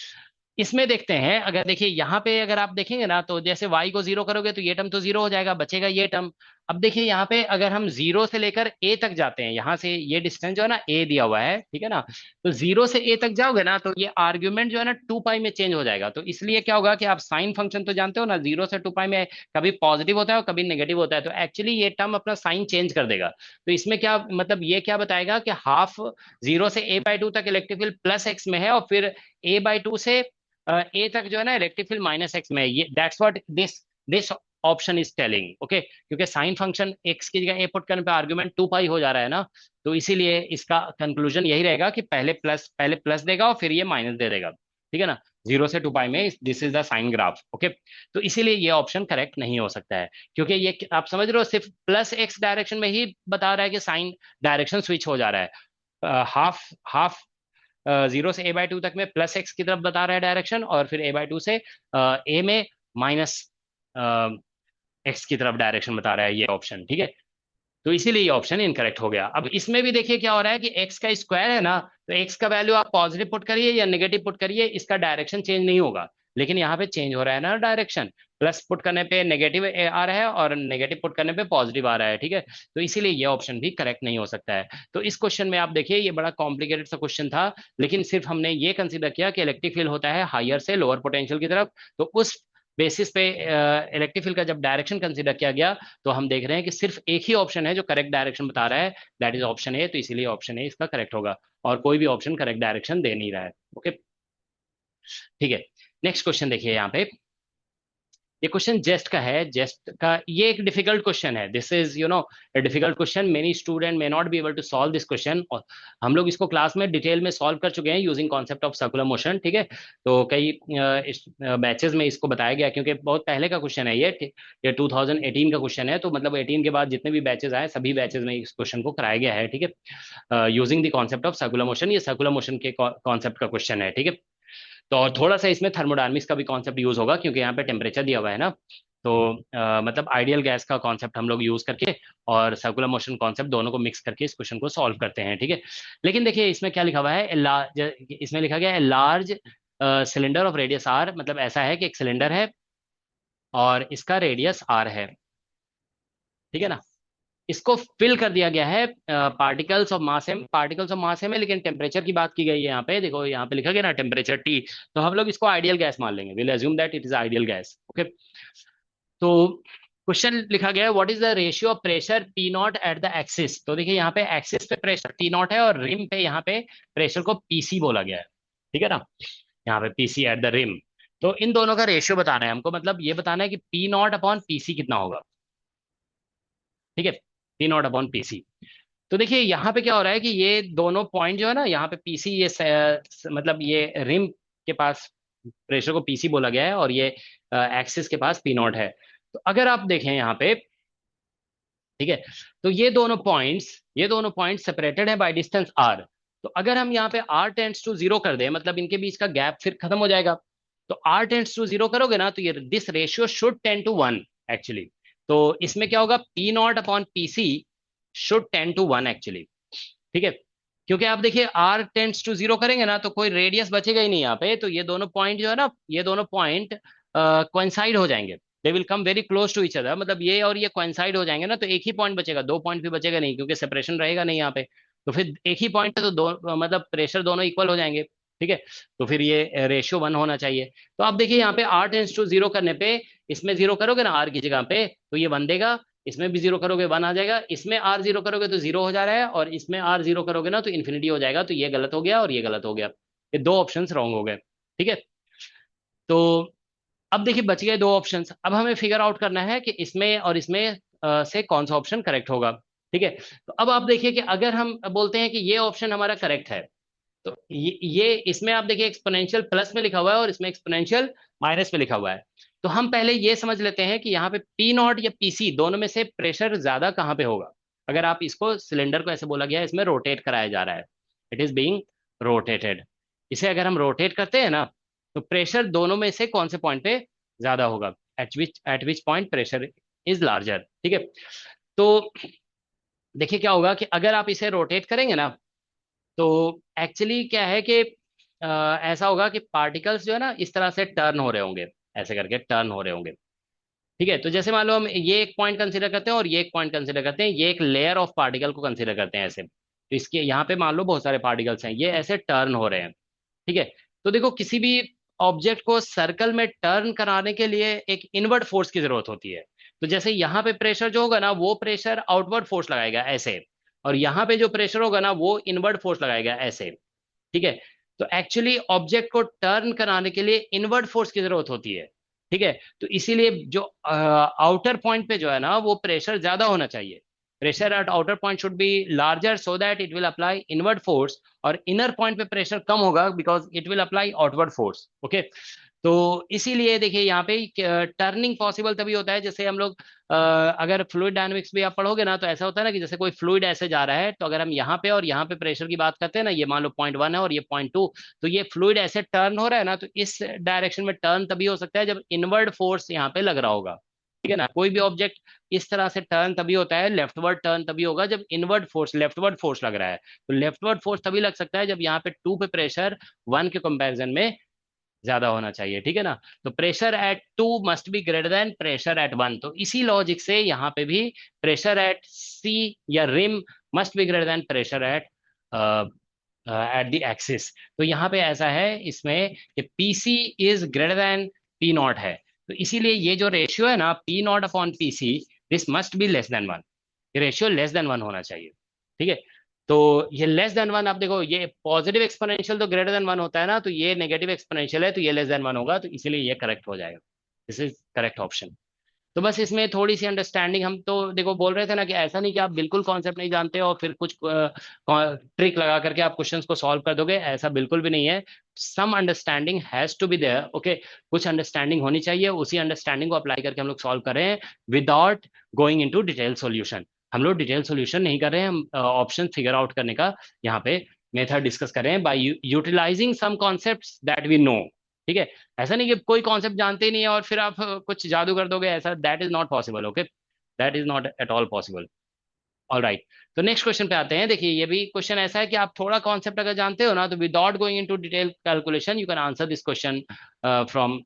इसमें देखते हैं, अगर देखिए यहाँ पे अगर आप देखेंगे ना, तो जैसे y को जीरो करोगे तो ये टर्म तो जीरो हो जाएगा, बचेगा ये टर्म। अब देखिए यहाँ पे अगर हम जीरो से लेकर a तक जाते हैं, यहाँ से ये डिस्टेंस जो है ना a दिया हुआ है, ठीक है ना, तो जीरो से a तक जाओगे ना तो ये आर्ग्यूमेंट जो है ना 2 पाई में चेंज हो जाएगा, तो इसलिए क्या होगा कि आप साइन फंक्शन तो जानते हो ना, 0 से 2 पाई में कभी पॉजिटिव होता है और कभी नेगेटिव होता है, तो एक्चुअली ये टर्म अपना साइन चेंज कर देगा। तो इसमें क्या मतलब, ये क्या बताएगा कि हाफ, 0 से a/2 तक इलेक्ट्रिक फील्ड प्लस एक्स में है, और फिर a/2 से ए तक जो है ना इलेक्ट्रिक फील्ड माइनस एक्स में है, ये that's what this option is telling, okay, क्योंकि साइन फंक्शन एक्स की जगह ए पुट करने पे आर्गुमेंट 2 पाई हो जा रहा है ना, तो इसीलिए इसका कंक्लूजन यही रहेगा कि पहले प्लस देगा और फिर ये माइनस दे देगा, ठीक है ना, 0 से 2 पाई में this is the sine graph, okay. तो इसीलिए ये ऑप्शन करेक्ट नहीं हो सकता है, क्योंकि ये आप समझ रहे हो सिर्फ प्लस एक्स डायरेक्शन में ही बता रहा है कि साइन डायरेक्शन स्विच हो जा रहा है, हाफ हाफ 0 से a/2 तक में प्लस एक्स की तरफ बता रहा है डायरेक्शन, और फिर a/2 से ए में माइनस एक्स की तरफ डायरेक्शन बता रहा है ये ऑप्शन, ठीक है। तो इसीलिए ये ऑप्शन इनकरेक्ट हो गया। अब इसमें भी देखिए क्या हो रहा है कि एक्स का स्क्वायर है ना, तो एक्स का वैल्यू आप पॉजिटिव पुट करिए या नेगेटिव पुट करिए, इसका डायरेक्शन चेंज नहीं होगा, लेकिन यहाँ पे चेंज हो रहा है ना डायरेक्शन, प्लस पुट करने पे नेगेटिव आ रहा है और नेगेटिव पुट करने पे पॉजिटिव आ रहा है, ठीक है, तो इसीलिए ये ऑप्शन भी करेक्ट नहीं हो सकता है। तो इस क्वेश्चन में आप देखिए ये बड़ा कॉम्प्लिकेटेड सा क्वेश्चन था, लेकिन सिर्फ हमने ये कंसिडर किया कि इलेक्ट्रिक फील्ड होता है हायर से लोअर पोटेंशियल की तरफ, तो उस बेसिस पे इलेक्ट्रिक फील्ड का जब डायरेक्शन कंसिडर किया गया, तो हम देख रहे हैं कि सिर्फ एक ही ऑप्शन है जो करेक्ट डायरेक्शन बता रहा है, दैट इज ऑप्शन ए, तो इसीलिए ऑप्शन ए इसका करेक्ट होगा, और कोई भी ऑप्शन करेक्ट डायरेक्शन दे नहीं रहा है, ओके, ठीक है। नेक्स्ट क्वेश्चन देखिए यहाँ पे, ये क्वेश्चन जेस्ट का है, जेस्ट का ये एक डिफिकल्ट क्वेश्चन है, this is a difficult question, many student may not be able to solve this question, और हम लोग इसको क्लास में डिटेल में सॉल्व कर चुके हैं using concept of circular motion, ठीक है, तो कई बैचेस में इसको बताया गया, क्योंकि बहुत पहले का क्वेश्चन है ये 2018 का क्वेश्चन है, तो मतलब 18 के बाद जितने भी बैचेस आए सभी बैचेस में इस क्वेश्चन को कराया गया है, ठीक है, using the concept of circular motion, ये सर्कुलर मोशन के कॉन्सेप्ट का क्वेश्चन है, ठीक है। तो और थोड़ा सा इसमें थर्मोडायनामिक्स का भी कॉन्सेप्ट यूज होगा, क्योंकि यहाँ पे टेम्परेचर दिया हुआ है ना, तो मतलब आइडियल गैस का कॉन्सेप्ट हम लोग यूज करके और सर्कुलर मोशन कॉन्सेप्ट दोनों को मिक्स करके इस क्वेश्चन को सॉल्व करते हैं, ठीक है। लेकिन देखिए इसमें क्या लिखा हुआ है, इसमें लिखा गया है large cylinder of radius R, मतलब ऐसा है कि एक सिलेंडर है और इसका रेडियस आर है, ठीक है ना, इसको फिल कर दिया गया है पार्टिकल्स ऑफ मास में, लेकिन टेम्परेचर की बात की गई है यहाँ पे, देखो यहाँ पे लिखा गया ना टेम्परेचर टी, तो हम लोग इसको आइडियल गैस मान लेंगे, will assume that it is ideal gas, okay. तो क्वेश्चन लिखा गया है what is the ratio of pressure P not at the axis, तो देखिए यहाँ पे एक्सिस पे प्रेशर टी नॉट है और रिम पे यहाँ पे प्रेशर को पीसी बोला गया है, ठीक है ना, यहाँ पे पीसी एट द रिम, तो इन दोनों का रेशियो बताना है हमको, मतलब ये बताना है कि पी नॉट अपॉन पीसी कितना होगा, ठीक है, पी नॉट अपॉन पीसी। तो देखिए यहाँ पे क्या हो रहा है कि ये दोनों पॉइंट जो है ना, यहाँ पे पीसी, मतलब ये रिम के पास प्रेशर को पीसी बोला गया है, और ये एक्सिस के पास पी नॉट है। तो अगर आप देखें यहाँ पे, ठीक है, तो ये दोनों पॉइंट्स सेपरेटेड है बाय डिस्टेंस आर, तो अगर हम यहाँ पे r टेंड्स टू जीरो कर दें, मतलब इनके बीच का गैप फिर खत्म हो जाएगा। तो r टेंड्स टू जीरो करोगे ना, तो ये this ratio should tend to one actually. तो इसमें क्या होगा, P not upon P C should tend to one actually. ठीक है, क्योंकि आप देखिए r टेंड्स टू जीरो करेंगे ना, तो कोई रेडियस बचेगा ही नहीं यहाँ पे। तो ये दोनों पॉइंट जो है ना, ये दोनों पॉइंट कोइंसाइड हो जाएंगे, they will come very close to each other, मतलब ये और ये कोइंसाइड हो जाएंगे ना, तो एक ही पॉइंट बचेगा, दो पॉइंट भी बचेगा नहीं, क्योंकि सेपरेशन रहेगा नहीं यहाँ पे। तो फिर एक ही पॉइंट पे तो दो मतलब प्रेशर दोनों इक्वल हो जाएंगे। ठीक है, तो फिर ये रेशियो वन होना चाहिए। तो आप देखिए यहाँ पे r टेंड्स टू जीरो करने पे, इसमें जीरो करोगे ना r की जगह पे, तो ये वन देगा, इसमें भी जीरो करोगे वन आ जाएगा, इसमें आर जीरो करोगे तो जीरो हो जा रहा है, और इसमें आर जीरो करोगे ना तो इन्फिनिटी हो जाएगा। तो ये गलत हो गया और ये गलत हो गया, ये दो ऑप्शंस रॉन्ग हो गए। ठीक है, तो अब देखिए बच गए दो ऑप्शंस। अब हमें फिगर आउट करना है कि इसमें और इसमें से कौन सा ऑप्शन करेक्ट होगा। ठीक है, तो अब आप देखिए कि अगर हम बोलते हैं कि ये ऑप्शन हमारा करेक्ट है, तो ये इसमें आप देखिए एक्सपोनेंशियल प्लस में लिखा हुआ है और इसमें एक्सपोनेंशियल माइनस में लिखा हुआ है। तो हम पहले ये समझ लेते हैं कि यहाँ पे पी नॉट या पीसी दोनों में से प्रेशर ज्यादा कहाँ पे होगा। अगर आप इसको सिलेंडर को ऐसे बोला गया है, इसमें रोटेट कराया जा रहा है, इट इज बीइंग रोटेटेड, इसे अगर हम रोटेट करते हैं ना, तो प्रेशर दोनों में से कौन से पॉइंट पे ज्यादा होगा, eight which point pressure is larger. ठीक है, तो देखिए क्या होगा कि अगर आप इसे रोटेट करेंगे ना, तो एक्चुअली क्या है कि ऐसा होगा कि पार्टिकल्स जो है ना इस तरह से टर्न हो रहे होंगे, ऐसे करके टर्न हो रहे होंगे। ठीक है, तो जैसे मान लो हम ये एक पॉइंट कंसीडर करते हैं और ये एक पॉइंट कंसीडर करते हैं, ये एक लेयर ऑफ पार्टिकल को कंसीडर करते हैं ऐसे, तो इसके यहाँ पे मान लो बहुत सारे पार्टिकल्स हैं, ये ऐसे टर्न हो रहे हैं। ठीक है, तो देखो किसी भी ऑब्जेक्ट को सर्कल में टर्न कराने के लिए एक इनवर्ड फोर्स की जरूरत होती है। तो जैसे यहाँ पे प्रेशर जो होगा ना, वो प्रेशर आउटवर्ड फोर्स लगाएगा ऐसे, और यहाँ पे जो प्रेशर होगा ना, वो इनवर्ड फोर्स लगाएगा ऐसे। ठीक है, तो एक्चुअली ऑब्जेक्ट को टर्न कराने के लिए इनवर्ड फोर्स की जरूरत होती है। ठीक है, तो इसीलिए जो आउटर पॉइंट पे जो है ना, वो प्रेशर ज्यादा होना चाहिए, pressure at outer point should be larger so that it will apply inward force, और इनर पॉइंट पे प्रेशर कम होगा because it will apply outward force. Okay, तो इसीलिए देखिए यहाँ पे टर्निंग पॉसिबल तभी होता है, जैसे हम लोग अगर फ्लूइड डायनामिक्स भी आप पढ़ोगे ना, तो ऐसा होता है ना कि जैसे कोई फ्लूइड ऐसे जा रहा है, तो अगर हम यहाँ पे और यहाँ पे प्रेशर की बात करते हैं ना, ये मान लो पॉइंट वन है और ये पॉइंट टू, तो ये फ्लूइड ऐसे टर्न हो रहा है ना, तो इस डायरेक्शन में टर्न तभी हो सकता है जब इनवर्ड फोर्स यहाँ पे लग रहा होगा। ठीक है ना, कोई भी ऑब्जेक्ट इस तरह से टर्न तभी होता है, लेफ्टवर्ड टर्न तभी होगा जब इनवर्ड फोर्स लेफ्टवर्ड फोर्स लग रहा है। तो लेफ्टवर्ड फोर्स तभी लग सकता है जब यहाँ पे टू पे प्रेशर वन के कंपैरिजन में ज्यादा होना चाहिए। ठीक है ना, तो pressure at two must be greater than pressure at one, तो इसी लॉजिक से यहाँ पे भी प्रेशर एट सी या rim must be greater than pressure at the axis. तो यहाँ पे ऐसा है इसमें कि P C is greater than P not है, तो इसीलिए ये जो रेशियो है ना, P not upon P C, this must be less than one, ये रेशियो लेस देन वन होना चाहिए। ठीक है, तो ये लेस देन वन, आप देखो ये पॉजिटिव एक्सपोनेंशियल तो ग्रेटर देन वन होता है ना, तो ये नेगेटिव एक्सपोनेंशियल है, तो ये लेस देन वन होगा, तो इसीलिए ये करेक्ट हो जाएगा, दिस इज करेक्ट ऑप्शन। तो बस इसमें थोड़ी सी अंडरस्टैंडिंग, हम तो देखो बोल रहे थे ना कि ऐसा नहीं कि आप बिल्कुल कॉन्सेप्ट नहीं जानते और फिर कुछ ट्रिक लगा करके आप क्वेश्चंस को सॉल्व कर दोगे, ऐसा बिल्कुल भी नहीं है। Some understanding has to be there, okay, कुछ अंडरस्टैंडिंग होनी चाहिए, उसी अंडरस्टैंडिंग को अप्लाई करके हम लोग सॉल्व कर रहे हैं without going into detail solution. हम लोग डिटेल सॉल्यूशन नहीं कर रहे हैं, हम ऑप्शन फिगर आउट करने का यहाँ पे मेथड डिस्कस कर रहे हैं by utilising some concepts that we know. ठीक है, ऐसा नहीं कि कोई कॉन्सेप्ट जानते ही नहीं है और फिर आप कुछ जादू कर दोगे, ऐसा that is not possible. Okay, that is not at all possible. All right, तो नेक्स्ट क्वेश्चन पे आते हैं। देखिए ये भी क्वेश्चन ऐसा है कि आप थोड़ा कॉन्सेप्ट अगर जानते हो ना, तो without going into detail calculation you can answer this question from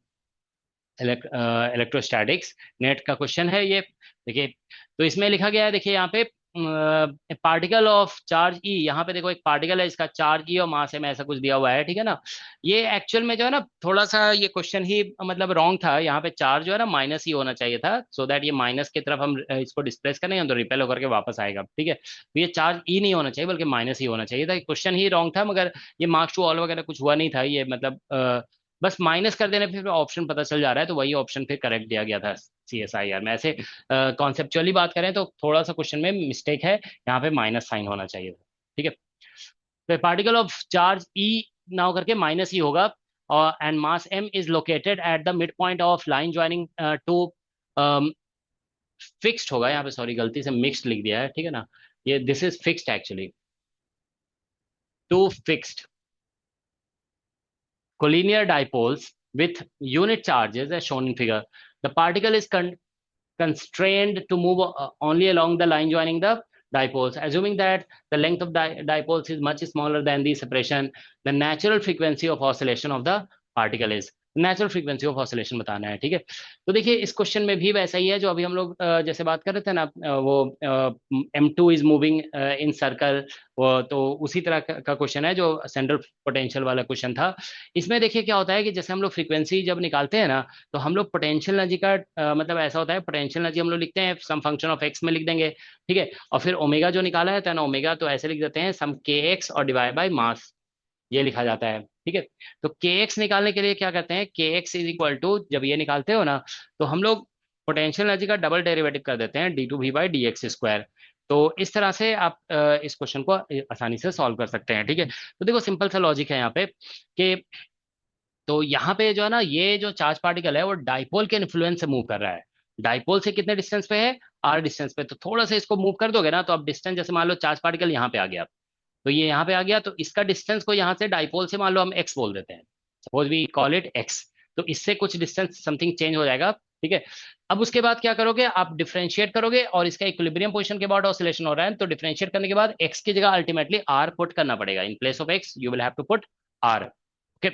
electrostatics. Net का क्वेश्चन है ये। देखिए, तो इसमें लिखा गया है, देखिए यहाँ पे पार्टिकल ऑफ चार्ज ई, यहाँ पे देखो एक पार्टिकल है, इसका चार्ज ई और मास एम ऐसा कुछ दिया हुआ है। ठीक है ना, ये एक्चुअल में जो है ना, थोड़ा सा ये क्वेश्चन ही मतलब रॉन्ग था, यहाँ पे चार्ज जो है ना माइनस ही होना चाहिए था, सो दैट ये माइनस की तरफ हम इसको डिस्प्लेस करेंगे तो रिपेल होकर के वापस आएगा। ठीक है, तो ये चार्ज ई नहीं होना चाहिए बल्कि माइनस ही होना चाहिए था, क्वेश्चन ही रॉन्ग था, मगर ये मार्क्स टू ऑल वगैरह कुछ हुआ नहीं था ये, मतलब बस माइनस कर देने पे फिर ऑप्शन पता चल जा रहा है, तो वही ऑप्शन फिर करेक्ट दिया गया था CSIR में। ऐसे कॉन्सेप्चुअली बात करें तो थोड़ा सा क्वेश्चन में मिस्टेक है, यहाँ पे माइनस साइन होना चाहिए था। ठीक है, तो पार्टिकल ऑफ चार्ज ई ना होकर के माइनस ही होगा, और and mass M is located at the mid point of line joining two, fixed होगा यहाँ पे, सॉरी गलती से मिक्स्ड लिख दिया है। ठीक है ना, ये this is fixed actually. two fixed collinear dipoles with unit charges as shown in figure. The particle is constrained to move only along the line joining the dipoles. Assuming that the length of dipoles is much smaller than the separation, the natural frequency of oscillation of the particle is. Natural frequency of oscillation बताना है, ठीक है। तो देखिए इस question में भी वैसा ही है जो अभी हम लोग जैसे बात कर रहे थे ना, वो M2 is moving in circle, वो तो उसी तरह का क्वेश्चन है जो सेंट्रल पोटेंशियल वाला क्वेश्चन था। इसमें देखिए क्या होता है कि जैसे हम लोग फ्रीक्वेंसी जब निकालते हैं ना, तो हम लोग पोटेंशियल एनर्जी का मतलब ऐसा होता है, पोटेंशियल एनर्जी हम लोग लिखते हैं सम फंक्शन ऑफ एक्स में लिख देंगे, ठीक है। और फिर ओमेगा जो निकाला है ना, ओमेगा तो ऐसे लिख देते हैं सम के एक्स और डिवाइड बाई मास, ये लिखा जाता है, ठीक है। तो के एक्स निकालने के लिए क्या करते हैं, के एक्स इज इक्वल टू, जब ये निकालते हो ना तो हम लोग पोटेंशियल एनर्जी का डबल डेरिवेटिव कर देते हैं d2v/dx²। तो इस तरह से आप इस क्वेश्चन को आसानी से सॉल्व कर सकते हैं, ठीक है। तो देखो सिंपल सा लॉजिक है यहाँ पे कि तो यहाँ पे जो है ना, ये जो चार्ज पार्टिकल है वो डाइपोल के इन्फ्लुएंस से मूव कर रहा है। डाइपोल से कितने डिस्टेंस पे है, r डिस्टेंस पे। तो थोड़ा सा इसको मूव कर दोगे ना, तो अब डिस्टेंस जैसे मान लो चार्ज पार्टिकल यहाँ पे आ गया, तो ये यहाँ पे आ गया, तो इसका डिस्टेंस को यहाँ से डाइपोल से मान लो हम x बोल देते हैं, suppose we call it x। तो इससे कुछ डिस्टेंस समथिंग चेंज हो जाएगा, ठीक है। अब उसके बाद क्या करोगे, आप डिफरेंशिएट करोगे, और इसका इक्विलिब्रियम पोजीशन के बाद ऑसिलेशन हो रहा है, तो डिफरेंशिएट करने के बाद x की जगह अल्टीमेटली r पुट करना पड़ेगा। In place of x you will have to put r, okay.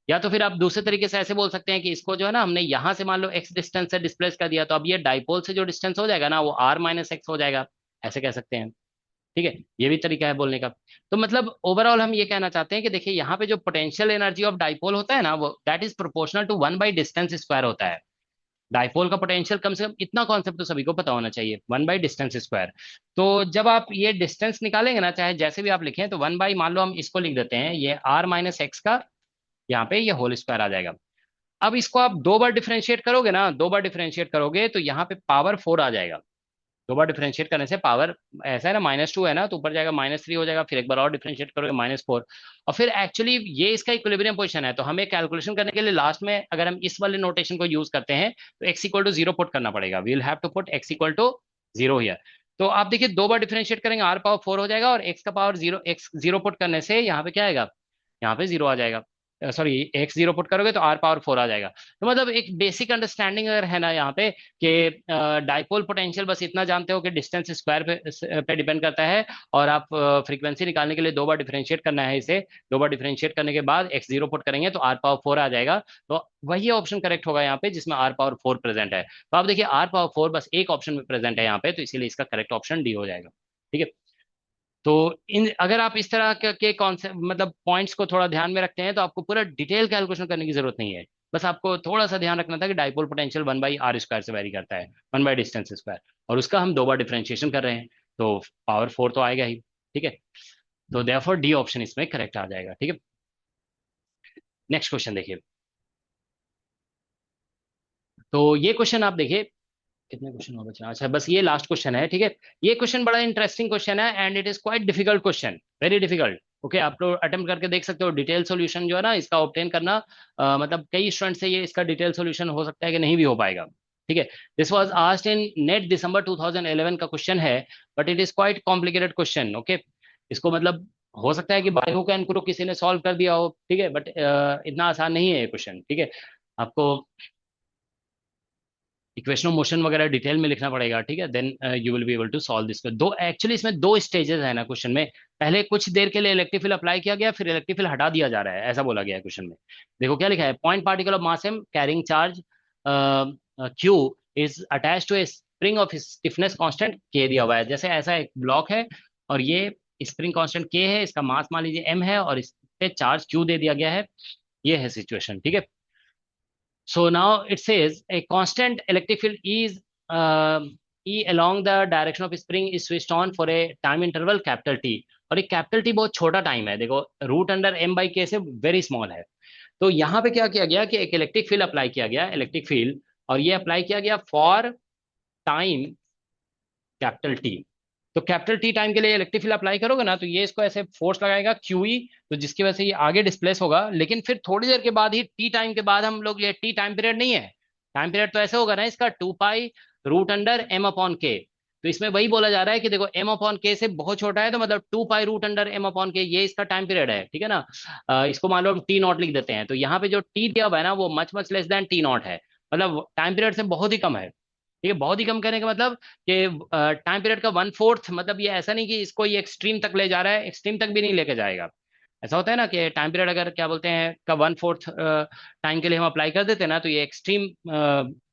या तो फिर आप दूसरे तरीके से ऐसे बोल सकते हैं कि इसको जो है ना, हमने यहां से मान लो x डिस्टेंस से डिस्प्लेस कर दिया, तो अब ये डाइपोल से जो डिस्टेंस हो जाएगा ना, वो r माइनस एक्स हो जाएगा, ऐसे कह सकते हैं, ठीक है। ये भी तरीका है बोलने का। तो मतलब ओवरऑल हम ये कहना चाहते हैं कि देखिए यहाँ पे जो पोटेंशियल एनर्जी ऑफ डाइपोल होता है ना, वो that is proportional to one by distance square होता है। डाइपोल का पोटेंशियल कम से कम इतना कॉन्सेप्ट तो सभी को पता होना चाहिए, 1/डिस्टेंस स्क्वायर। तो जब आप ये डिस्टेंस निकालेंगे ना, चाहे जैसे भी आप लिखें, तो 1 बाई, मान लो हम इसको लिख देते हैं, ये r माइनस एक्स का यहाँ पे ये होल स्क्वायर आ जाएगा। अब इसको आप दो बार डिफरेंशिएट करोगे ना, दो बार डिफरेंशिएट करोगे तो यहाँ पे पावर 4 आ जाएगा। दो बार डिफरेंशिएट करने से पावर, ऐसा है ना, -2 है ना, तो ऊपर जाएगा -3 हो जाएगा, फिर एक बार और डिफरेंशिएट करोगे -4। और फिर एक्चुअली ये इसका इक्विलिब्रियम पोजीशन है, तो हमें कैलकुलेशन करने के लिए लास्ट में अगर हम इस वाले नोटेशन को यूज करते हैं, तो x इक्वल टू 0 पुट करना पड़ेगा। We will have to put x equal to 0 here. तो आप देखिए दो बार डिफरेंशिएट करेंगे, r पावर 4 हो जाएगा, और x का पावर 0, x 0 पुट करने से यहाँ पे क्या आएगा, यहाँ पे 0 आ जाएगा। सॉरी, x 0 पुट करोगे तो r पावर 4 आ जाएगा। तो मतलब एक बेसिक अंडरस्टैंडिंग अगर है ना यहाँ पे, कि डाइपोल पोटेंशियल बस इतना जानते हो कि डिस्टेंस स्क्वायर पे डिपेंड करता है, और आप फ्रीक्वेंसी निकालने के लिए दो बार डिफरेंशिएट करना है इसे। दो बार डिफरेंशिएट करने के बाद x 0 पुट करेंगे तो r पावर 4 आ जाएगा। तो वही ऑप्शन करेक्ट होगा यहाँ पे जिसमें r पावर 4 प्रेजेंट है। तो आप देखिए r पावर 4 बस एक ऑप्शन में प्रेजेंट है यहाँ पे, तो इसीलिए इसका करेक्ट ऑप्शन डी हो जाएगा, ठीक है। तो इन अगर आप इस तरह के कॉन्सेप्ट मतलब पॉइंट्स को थोड़ा ध्यान में रखते हैं, तो आपको पूरा डिटेल कैलकुलेशन करने की जरूरत नहीं है। बस आपको थोड़ा सा ध्यान रखना था कि डाइपोल पोटेंशियल 1/r² से वेरी करता है, 1/डिस्टेंस स्क्वायर, और उसका हम दो बार डिफरेंशिएशन कर रहे हैं, तो पावर 4 तो आएगा ही, ठीक है। तो देयरफॉर डी ऑप्शन इसमें करेक्ट आ जाएगा, ठीक है। नेक्स्ट क्वेश्चन देखिए। तो ये क्वेश्चन आप देखिए, कितने क्वेश्चन और बचे हैं? अच्छा, बस ये लास्ट क्वेश्चन है, ठीक है। ये क्वेश्चन बड़ा इंटरेस्टिंग क्वेश्चन है, and it is quite difficult question, very difficult, okay. आप लोग अटेम्प्ट करके देख सकते हो। डिटेल सॉल्यूशन जो है ना इसका ऑब्टेन करना, मतलब कई स्टूडेंट से ये इसका डिटेल सॉल्यूशन हो सकता है कि नहीं भी हो पाएगा, ठीक है। This was asked in NET December 2011 का क्वेश्चन है, but it is quite complicated question, okay. इसको मतलब हो सकता है कि बाय हुक एंड क्रूक किसी ने सॉल्व कर दिया हो, ठीक है, बट इतना आसान नहीं है ये क्वेश्चन, ठीक है। आपको इक्वेशन ऑफ मोशन वगैरह डिटेल में लिखना पड़ेगा, ठीक है। Then you will be able to solve this. Though actually इसमें दो स्टेजेस है ना क्वेश्चन में। पहले कुछ देर के लिए इलेक्ट्रिक फील्ड अप्लाई किया गया, फिर इलेक्ट्रिक फील्ड हटा दिया जा रहा है, ऐसा बोला गया है क्वेश्चन में। देखो क्या लिखा है, point particle of mass M carrying charge Q is attach to a spring of stiffness constant K दिया हुआ है। जैसे ऐसा एक ब्लॉक है, और ये स्प्रिंग कांस्टेंट के है, इसका मास मान लीजिए एम है, और इस पे चार्ज क्यू दे दिया गया है। ये है सिचुएशन, ठीक है। So now it says a constant electric field is E along the direction of spring is switched on for a time interval capital T। और एक कैपिटल टी बहुत छोटा टाइम है, देखो √m/k से वेरी स्मॉल है। तो यहाँ पे क्या किया गया कि एक इलेक्ट्रिक फील्ड अप्लाई किया गया, इलेक्ट्रिक फील्ड, और ये अप्लाई किया गया फॉर टाइम कैपिटल टी। तो कैपिटल टी टाइम के लिए इलेक्ट्रिक फील्ड अप्लाई करोगे ना, तो ये इसको ऐसे फोर्स लगाएगा QE, तो जिसकी वजह से ये आगे डिस्प्लेस होगा। लेकिन फिर थोड़ी देर के बाद ही, टी टाइम के बाद, हम लोग, ये टी टाइम पीरियड नहीं है, टाइम पीरियड तो ऐसे होगा ना इसका 2π√m/k। तो तो इसमें वही बोला जा रहा है कि देखो एम अपॉन के से बहुत छोटा है, तो मतलब 2 pi root under M upon K, ये इसका टाइम पीरियड है, ठीक है ना। इसको मान लो हम टी नॉट लिख देते हैं, तो यहाँ पे जो टी दिया हुआ है ना वो much much less than T not है, मतलब टाइम पीरियड से बहुत ही कम है। ठीक है, बहुत ही कम कहने का मतलब कि टाइम पीरियड का 1/4, मतलब ये ऐसा नहीं कि इसको ये एक्सट्रीम तक ले जा रहा है, एक्सट्रीम तक भी नहीं लेके जाएगा। ऐसा होता है ना कि टाइम पीरियड अगर क्या बोलते हैं का 1/4 टाइम के लिए हम अप्लाई कर देते हैं ना, तो ये एक्सट्रीम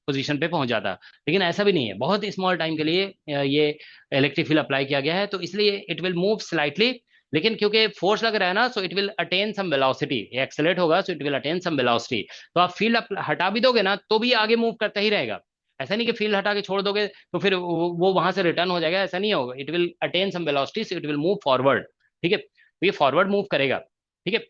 पोजीशन पे पहुंच जाता। लेकिन ऐसा भी नहीं है, बहुत स्मॉल टाइम के लिए ये इलेक्ट्रिक फील्ड अप्लाई किया गया है, तो इसलिए इट विल मूव स्लाइटली। लेकिन क्योंकि फोर्स लग रहा है ना, so it will attain some velocity, ये एक्सेलरेट होगा, so it will attain some velocity. तो आप फील्ड हटा भी दोगे ना तो भी आगे मूव करता ही रहेगा। ऐसा नहीं कि फील्ड हटा के छोड़ दोगे तो फिर वो वहां से रिटर्न हो जाएगा, ऐसा नहीं होगा। It will attain some velocity, so it will move forward. ठीक है, तो ये फॉरवर्ड मूव करेगा। ठीक है,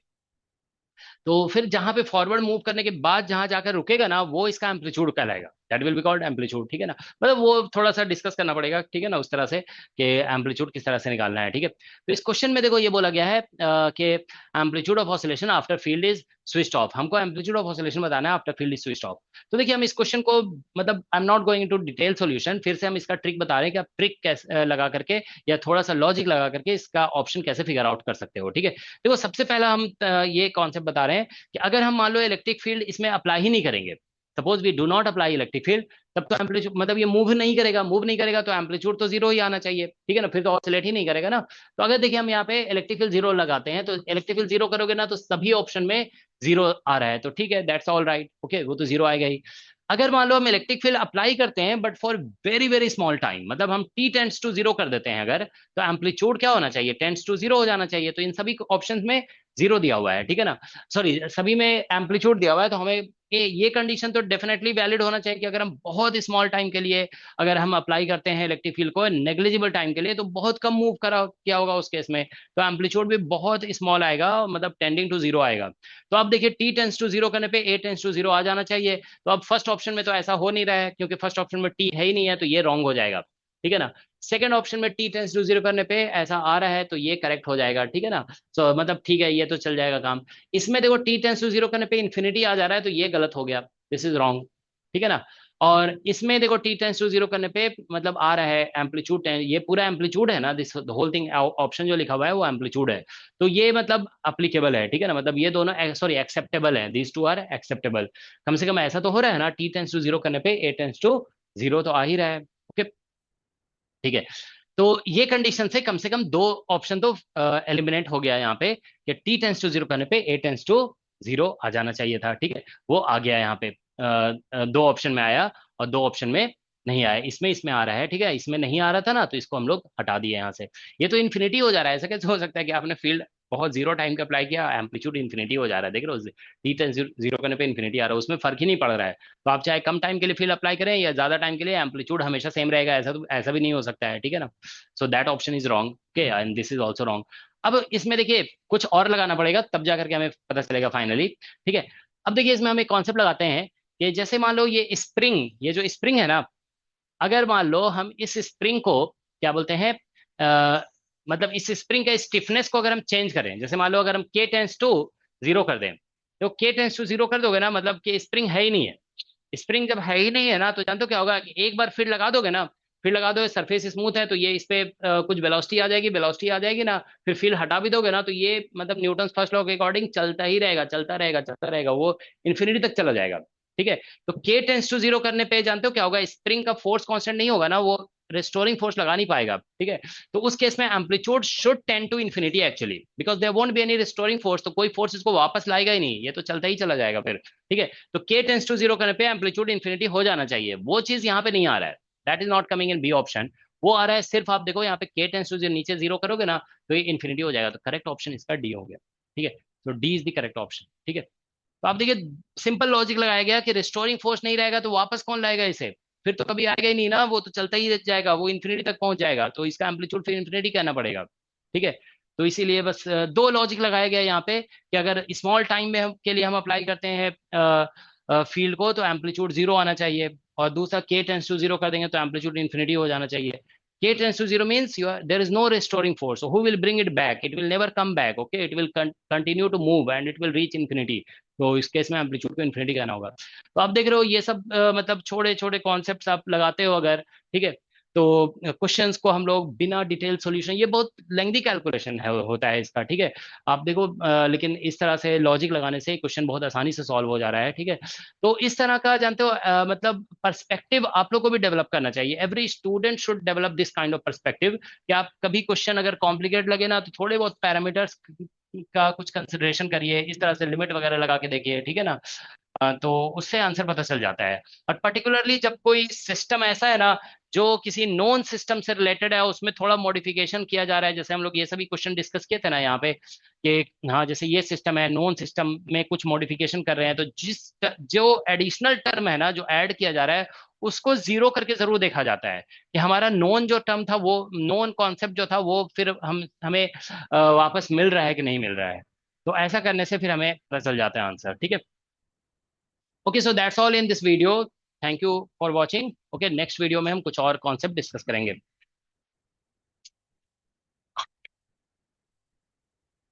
तो फिर जहां पे फॉरवर्ड मूव करने के बाद जहां जाकर रुकेगा ना, वो इसका एम्पलीट्यूड कहलाएगा, that will be called amplitude. ठीक है ना, मतलब वो थोड़ा सा डिस्कस करना पड़ेगा, ठीक है ना, उस तरह से कि एम्पलीट्यूड किस तरह से निकालना है। ठीक है, तो इस क्वेश्चन में देखो ये बोला गया है कि amplitude of oscillation after field is switched off, हमको एम्पलीट्यूड ऑफ ऑसिलेशन बताना है after field is switched off. तो देखिए हम इस क्वेश्चन को, मतलब I am not going to detail solution, फिर से हम इसका ट्रिक बता रहे हैं कि आप ट्रिक कैसे लगा करके या थोड़ा सा लॉजिक लगा करके इसका ऑप्शन कैसे फिगर आउट कर सकते हो। ठीक है, देखो सबसे पहला हम ये कॉन्सेप्ट बता रहे हैं कि अगर हम मान लो इलेक्ट्रिक फील्ड इसमें अप्लाई ही नहीं करेंगे, suppose we do not apply electric field, तब तो एम्पलीट्यूड मतलब ये मूव नहीं करेगा, मूव नहीं करेगा तो एम्पलीट्यूड तो जीरो ही आना चाहिए। ठीक है ना, फिर तो ऑसिलेट ही नहीं करेगा ना। तो अगर देखिए हम यहाँ पे इलेक्ट्रिक फील्ड जीरो लगाते हैं, तो इलेक्ट्रिक फील्ड जीरो करोगे ना तो सभी ऑप्शन में जीरो आ रहा है, तो ठीक है, दैट्स ऑल राइट, ओके, वो तो जीरो आएगा ही। अगर मान लो हम इलेक्ट्रिक फील्ड अप्लाई करते हैं but for very very small time, मतलब हम टी टेंड्स टू जीरो कर देते हैं अगर, तो एम्पलीट्यूड क्या होना चाहिए, टेंड्स टू जीरो हो जाना चाहिए। तो इन सभी ऑप्शंस में जीरो दिया हुआ है, ठीक है ना, सॉरी सभी में एम्पलीट्यूड दिया हुआ है, तो हमें ये कंडीशन तो डेफिनेटली वैलिड होना चाहिए कि अगर हम बहुत स्मॉल टाइम के लिए अगर हम अप्लाई करते हैं इलेक्ट्रिक फील्ड को नेग्लिजिबल टाइम के लिए, तो बहुत कम मूव करा किया होगा उस केस में, तो एम्पलीट्यूड भी बहुत स्मॉल आएगा, मतलब टेंडिंग टू जीरो आएगा। तो अब देखिए टी टेंस टू जीरो करने पे ए टेंस टू जीरो आ जाना चाहिए। तो अब फर्स्ट ऑप्शन में तो ऐसा हो नहीं रहा है, क्योंकि फर्स्ट ऑप्शन में टी है ही नहीं है, तो ये रॉन्ग हो जाएगा। ठीक है ना, सेकंड ऑप्शन में टी टेंस टू जीरो करने पे ऐसा आ रहा है, तो ये करेक्ट हो जाएगा। ठीक है ना, सो मतलब ठीक है, ये तो चल जाएगा काम। इसमें देखो टी टेंस टू जीरो करने पे इन्फिनिटी आ जा रहा है, तो ये गलत हो गया, दिस इज रॉन्ग। ठीक है ना, और इसमें देखो टी टेंस टू जीरो करने पे मतलब आ रहा है एम्पलीट्यूड, ये पूरा एम्पलीट्यूड है ना, दिस होल थिंग, ऑप्शन जो लिखा हुआ है वो एम्पलीट्यूड है, तो ये मतलब अप्लीकेबल है। ठीक है ना, मतलब ये दोनों सॉरी एक्सेप्टेबल है, दीज टू आर एक्सेप्टेबल। कम से कम ऐसा तो हो रहा है ना, टी टेंस टू जीरो करने पे ए टेंस टू जीरो तो आ ही रहा है। ओके, ठीक है, तो ये कंडीशन से कम दो ऑप्शन तो एलिमिनेट हो गया यहाँ पे, कि टी टेंस टू जीरो करने पे ए टेंस टू जीरो आ जाना चाहिए था। ठीक है, वो आ गया यहाँ पे, दो ऑप्शन में आया और दो ऑप्शन में नहीं आया, इसमें इसमें आ रहा है। ठीक है, इसमें नहीं आ रहा था ना, तो इसको हम लोग हटा दिए यहाँ से। ये तो इन्फिनिटी हो जा रहा है, ऐसा कैसे हो सकता है कि आपने फील्ड बहुत जीरो टाइम का अप्लाई किया, एम्पलीट्यूड इन्फिनिटी हो जा रहा है, देख रहे हो, टी टेंस जीरो करने पे इन्फिनिटी आ रहा है, उसमें फर्क ही नहीं पड़ रहा है। तो आप चाहे कम टाइम के लिए फील्ड अप्लाई करें या ज्यादा टाइम के लिए, एम्पलीट्यूड हमेशा सेम रहेगा, ऐसा तो ऐसा भी नहीं हो सकता है। ठीक है ना, so that option is wrong, okay, and this is also wrong. अब इसमें देखिए कुछ और लगाना पड़ेगा, तब जा करके हमें पता चलेगा फाइनली। ठीक है, अब देखिए इसमें हम एक कॉन्सेप्ट लगाते हैं कि जैसे मान लो ये स्प्रिंग, ये जो स्प्रिंग है ना, अगर मान लो हम इस स्प्रिंग को क्या बोलते हैं, मतलब इस स्प्रिंग का स्टिफनेस को अगर हम चेंज करें, जैसे मान लो अगर हम के टेंस टू जीरो कर दें, तो के टेंस टू जीरो कर दोगे ना, मतलब कि स्प्रिंग है ही नहीं है। स्प्रिंग जब है ही नहीं है ना, तो जानते हो क्या होगा कि एक बार फिर लगा दोगे ना, फिर लगा दोगे, सरफेस स्मूथ है, तो ये इस पे कुछ वेलोसिटी आ जाएगी, वेलोसिटी आ जाएगी ना, फिर फील्ड हटा भी दोगे ना, तो ये मतलब न्यूटन फर्स्ट लॉ के अकॉर्डिंग चलता ही रहेगा, चलता रहेगा, चलता रहेगा, वो इन्फिनिटी तक चला जाएगा। ठीक है, तो के टेंस टू जीरो करने पे जानते हो क्या होगा, स्प्रिंग का फोर्स कांस्टेंट नहीं होगा ना, वो रेस्टोरिंग फोर्स लगा नहीं पाएगा। ठीक है, तो उस केस में amplitude should tend to infinity actually, because there won't be any restoring force, तो कोई फोर्स इसको वापस लाएगा ही नहीं, ये तो चलता ही चला जाएगा फिर। ठीक है, तो के टेंस टू जीरो करने पे एम्पलीट्यूड इन्फिनिटी हो जाना चाहिए, वो चीज यहाँ पे नहीं आ रहा है, that is not coming in B option. वो आ रहा है सिर्फ, आप देखो यहाँ पे के टेंस टू जीरो नीचे जीरो करोगे ना, तो ये इन्फिनिटी हो जाएगा, तो करेक्ट ऑप्शन इसका डी हो गया। ठीक है, तो D is the correct option. ठीक है, तो आप देखिए सिंपल लॉजिक लगाया गया कि रिस्टोरिंग फोर्स नहीं रहेगा तो वापस कौन लाएगा इसे, फिर तो कभी आएगा ही नहीं ना, वो तो चलता ही जाएगा, वो इन्फिनिटी तक पहुंच जाएगा, तो इसका एम्पलीट्यूड फिर इन्फिनिटी कहना पड़ेगा। ठीक है, तो इसीलिए बस दो लॉजिक लगाया गया यहाँ पे कि अगर स्मॉल टाइम में के लिए हम अप्लाई करते हैं फील्ड को, तो एम्पलीट्यूड जीरो आना चाहिए, और दूसरा के टेंस टू जीरो कर देंगे तो एम्पलीट्यूड इन्फिनिटी हो जाना चाहिए। K tends to zero means there is no restoring force. So who will bring it back? It will never come back. Okay, it will continue to move and it will reach infinity. तो इस case में amplitude को infinity कहना होगा। तो आप देख रहे हो ये सब मतलब छोटे छोटे कॉन्सेप्ट्स आप लगाते हो अगर, ठीक है, तो क्वेश्चंस को हम लोग बिना डिटेल सॉल्यूशन, ये बहुत लेंदी कैलकुलेशन है होता है इसका, ठीक है। आप देखो लेकिन इस तरह से लॉजिक लगाने से क्वेश्चन बहुत आसानी से सॉल्व हो जा रहा है, ठीक है। तो इस तरह का जानते हो मतलब पर्सपेक्टिव आप लोग को भी डेवलप करना चाहिए। Every student should develop this kind of perspective, कि आप कभी क्वेश्चन अगर कॉम्प्लिकेट लगे ना, तो थोड़े बहुत पैरामीटर्स का कुछ कंसिडरेशन करिए, इस तरह से लिमिट वगैरह लगा के देखिए, ठीक है ना। तो उससे आंसर पता चल जाता है। और पर्टिकुलरली जब कोई सिस्टम ऐसा है ना जो किसी नॉन सिस्टम से रिलेटेड है, उसमें थोड़ा मॉडिफिकेशन किया जा रहा है, जैसे हम लोग ये सभी क्वेश्चन डिस्कस किए थे ना यहाँ पे, कि हाँ जैसे ये सिस्टम है, नॉन सिस्टम में कुछ मॉडिफिकेशन कर रहे हैं, तो जो एडिशनल टर्म है ना जो ऐड किया जा रहा है, उसको जीरो करके जरूर देखा जाता है कि हमारा नॉन जो टर्म था, वो नॉन कॉन्सेप्ट जो था, वो फिर हम हमें वापस मिल रहा है कि नहीं मिल रहा है। तो ऐसा करने से फिर हमें पता चल जाता है आंसर, ठीक है। Okay, so that's all in this video. Thank you for watching. Okay, next video में हम कुछ और कॉन्सेप्ट डिस्कस करेंगे।